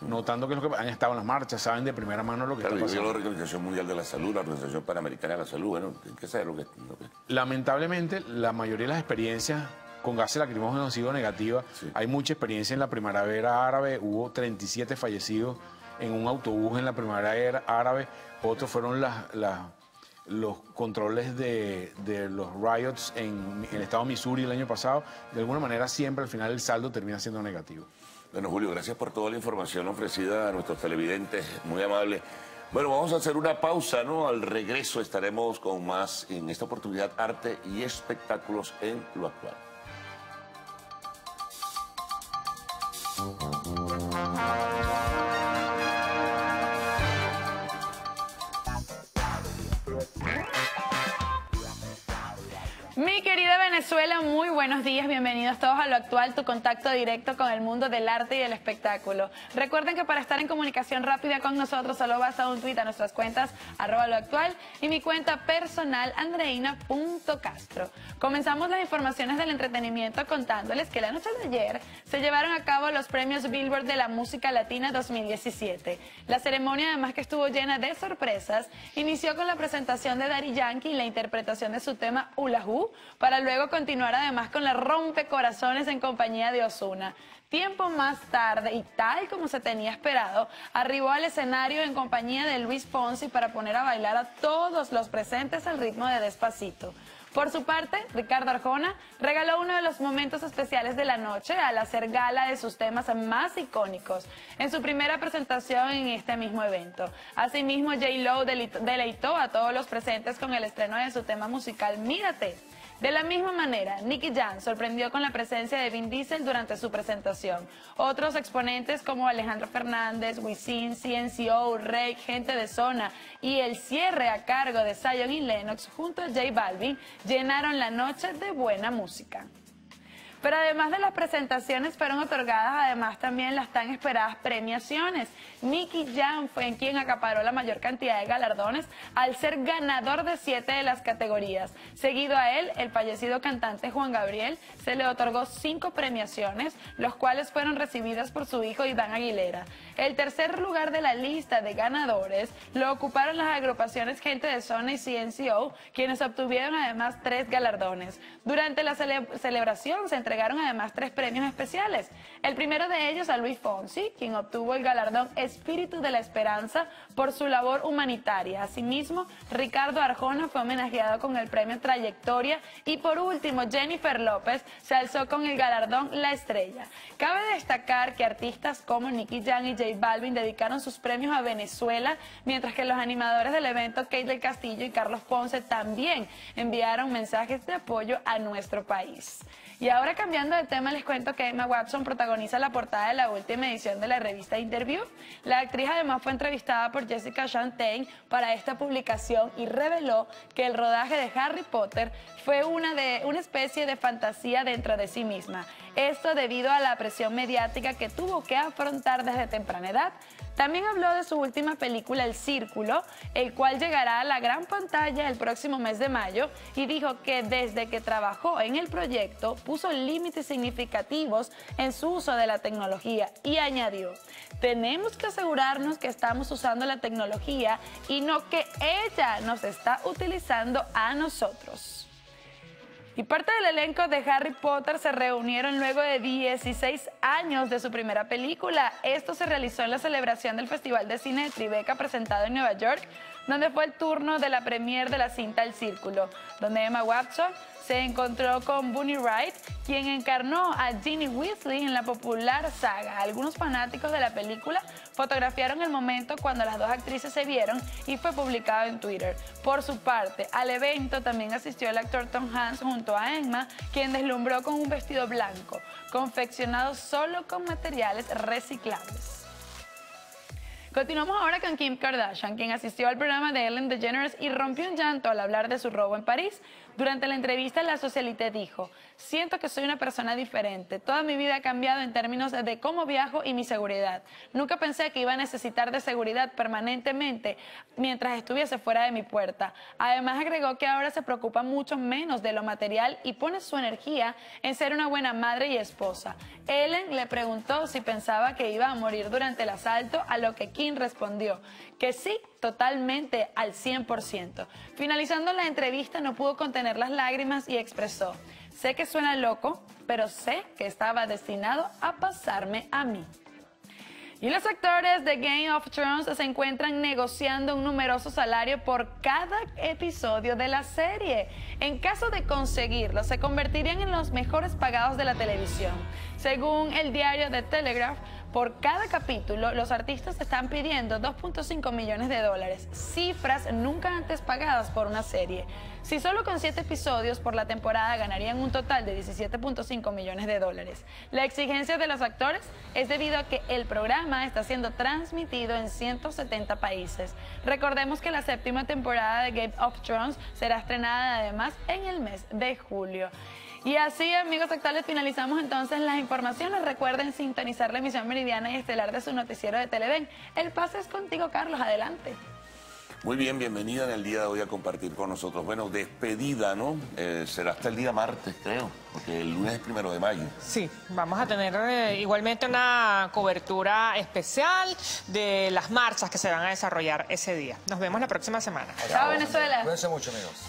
notando que es lo que han estado en las marchas, saben de primera mano lo que está pasando. La Organización Mundial de la Salud, la Organización Panamericana de la Salud, bueno, hay que saber lo que... Lamentablemente, la mayoría de las experiencias con gases lacrimógenos han sido negativas. Hay mucha experiencia en la primavera árabe, hubo 37 fallecidos en un autobús en la primavera árabe, otros fueron los controles de los riots en el estado de Missouri el año pasado, de alguna manera siempre al final el saldo termina siendo negativo. Bueno, Julio, gracias por toda la información ofrecida a nuestros televidentes, muy amable. Bueno, vamos a hacer una pausa, ¿no? Al regreso estaremos con más, en esta oportunidad, arte y espectáculos en Lo Actual. Mi querida Venezuela, muy buenos días, bienvenidos todos a Lo Actual, tu contacto directo con el mundo del arte y el espectáculo. Recuerden que para estar en comunicación rápida con nosotros solo basta un tuit a nuestras cuentas @loactual y mi cuenta personal andreina.castro. Comenzamos las informaciones del entretenimiento contándoles que la noche de ayer se llevaron a cabo los premios Billboard de la música latina 2017. La ceremonia, además que estuvo llena de sorpresas, inició con la presentación de Daddy Yankee y la interpretación de su tema Hula Hoop, para luego continuar además con la rompecorazones en compañía de Ozuna. Tiempo más tarde, y tal como se tenía esperado, arribó al escenario en compañía de Luis Fonsi para poner a bailar a todos los presentes al ritmo de Despacito. Por su parte, Ricardo Arjona regaló uno de los momentos especiales de la noche al hacer gala de sus temas más icónicos en su primera presentación en este mismo evento. Asimismo, J-Lo deleitó a todos los presentes con el estreno de su tema musical Mírate. De la misma manera, Nicky Jam sorprendió con la presencia de Vin Diesel durante su presentación. Otros exponentes como Alejandro Fernández, Wisin, CNCO, Rake, Gente de Zona y el cierre a cargo de Zion y Lennox junto a J Balvin llenaron la noche de buena música. Pero además de las presentaciones fueron otorgadas además también las tan esperadas premiaciones. Nicky Jam fue en quien acaparó la mayor cantidad de galardones al ser ganador de 7 de las categorías. Seguido a él, el fallecido cantante Juan Gabriel se le otorgó 5 premiaciones, los cuales fueron recibidas por su hijo Iván Aguilera. El tercer lugar de la lista de ganadores lo ocuparon las agrupaciones Gente de Zona y CNCO, quienes obtuvieron además 3 galardones. Durante la celebración se entregaron además 3 premios especiales. El primero de ellos a Luis Fonsi, quien obtuvo el galardón Espíritu de la Esperanza por su labor humanitaria. Asimismo, Ricardo Arjona fue homenajeado con el premio Trayectoria y por último, Jennifer López se alzó con el galardón La Estrella. Cabe destacar que artistas como Nicky Jam y J Balvin dedicaron sus premios a Venezuela, mientras que los animadores del evento, Kate del Castillo y Carlos Ponce, también enviaron mensajes de apoyo a nuestro país. Y ahora cambiando de tema, les cuento que Emma Watson protagoniza la portada de la última edición de la revista Interview. La actriz además fue entrevistada por Jessica Chastain para esta publicación y reveló que el rodaje de Harry Potter fue una especie de fantasía dentro de sí misma. Esto debido a la presión mediática que tuvo que afrontar desde temprana edad. También habló de su última película, El Círculo, el cual llegará a la gran pantalla el próximo mes de mayo, y dijo que desde que trabajó en el proyecto puso límites significativos en su uso de la tecnología y añadió: tenemos que asegurarnos que estamos usando la tecnología y no que ella nos está utilizando a nosotros. Y parte del elenco de Harry Potter se reunieron luego de 16 años de su primera película. Esto se realizó en la celebración del Festival de Cine de Tribeca presentado en Nueva York, donde fue el turno de la premier de la cinta El Círculo, donde Emma Watson se encontró con Bonnie Wright, quien encarnó a Ginny Weasley en la popular saga. Algunos fanáticos de la película fotografiaron el momento cuando las dos actrices se vieron y fue publicado en Twitter. Por su parte, al evento también asistió el actor Tom Hanks junto a Emma, quien deslumbró con un vestido blanco, confeccionado solo con materiales reciclables. Continuamos ahora con Kim Kardashian, quien asistió al programa de Ellen DeGeneres y rompió en llanto al hablar de su robo en París. Durante la entrevista, la socialité dijo: siento que soy una persona diferente. Toda mi vida ha cambiado en términos de cómo viajo y mi seguridad. Nunca pensé que iba a necesitar de seguridad permanentemente mientras estuviese fuera de mi puerta. Además, agregó que ahora se preocupa mucho menos de lo material y pone su energía en ser una buena madre y esposa. Ellen le preguntó si pensaba que iba a morir durante el asalto, a lo que Kim respondió que sí, totalmente, al 100%. Finalizando la entrevista, no pudo contener las lágrimas y expresó: sé que suena loco, pero sé que estaba destinado a pasarme a mí. Y los actores de Game of Thrones se encuentran negociando un numeroso salario por cada episodio de la serie. En caso de conseguirlo, se convertirían en los mejores pagados de la televisión. Según el diario The Telegraph, por cada capítulo, los artistas están pidiendo 2.5 millones de dólares, cifras nunca antes pagadas por una serie. Si solo con 7 episodios por la temporada ganarían un total de 17.5 millones de dólares. La exigencia de los actores es debido a que el programa está siendo transmitido en 170 países. Recordemos que la 7ª temporada de Game of Thrones será estrenada además en el mes de julio. Y así, amigos actuales, finalizamos entonces las informaciones. Recuerden sintonizar la emisión meridiana y estelar de su noticiero de Televen. El pase es contigo, Carlos. Adelante. Muy bien, bienvenida en el día de hoy a compartir con nosotros. Bueno, despedida, ¿no? Será hasta el día martes, creo, porque el lunes es 1 de mayo. Sí, vamos a tener igualmente una cobertura especial de las marchas que se van a desarrollar ese día. Nos vemos la próxima semana. Chao, Venezuela. Cuídense mucho, amigos.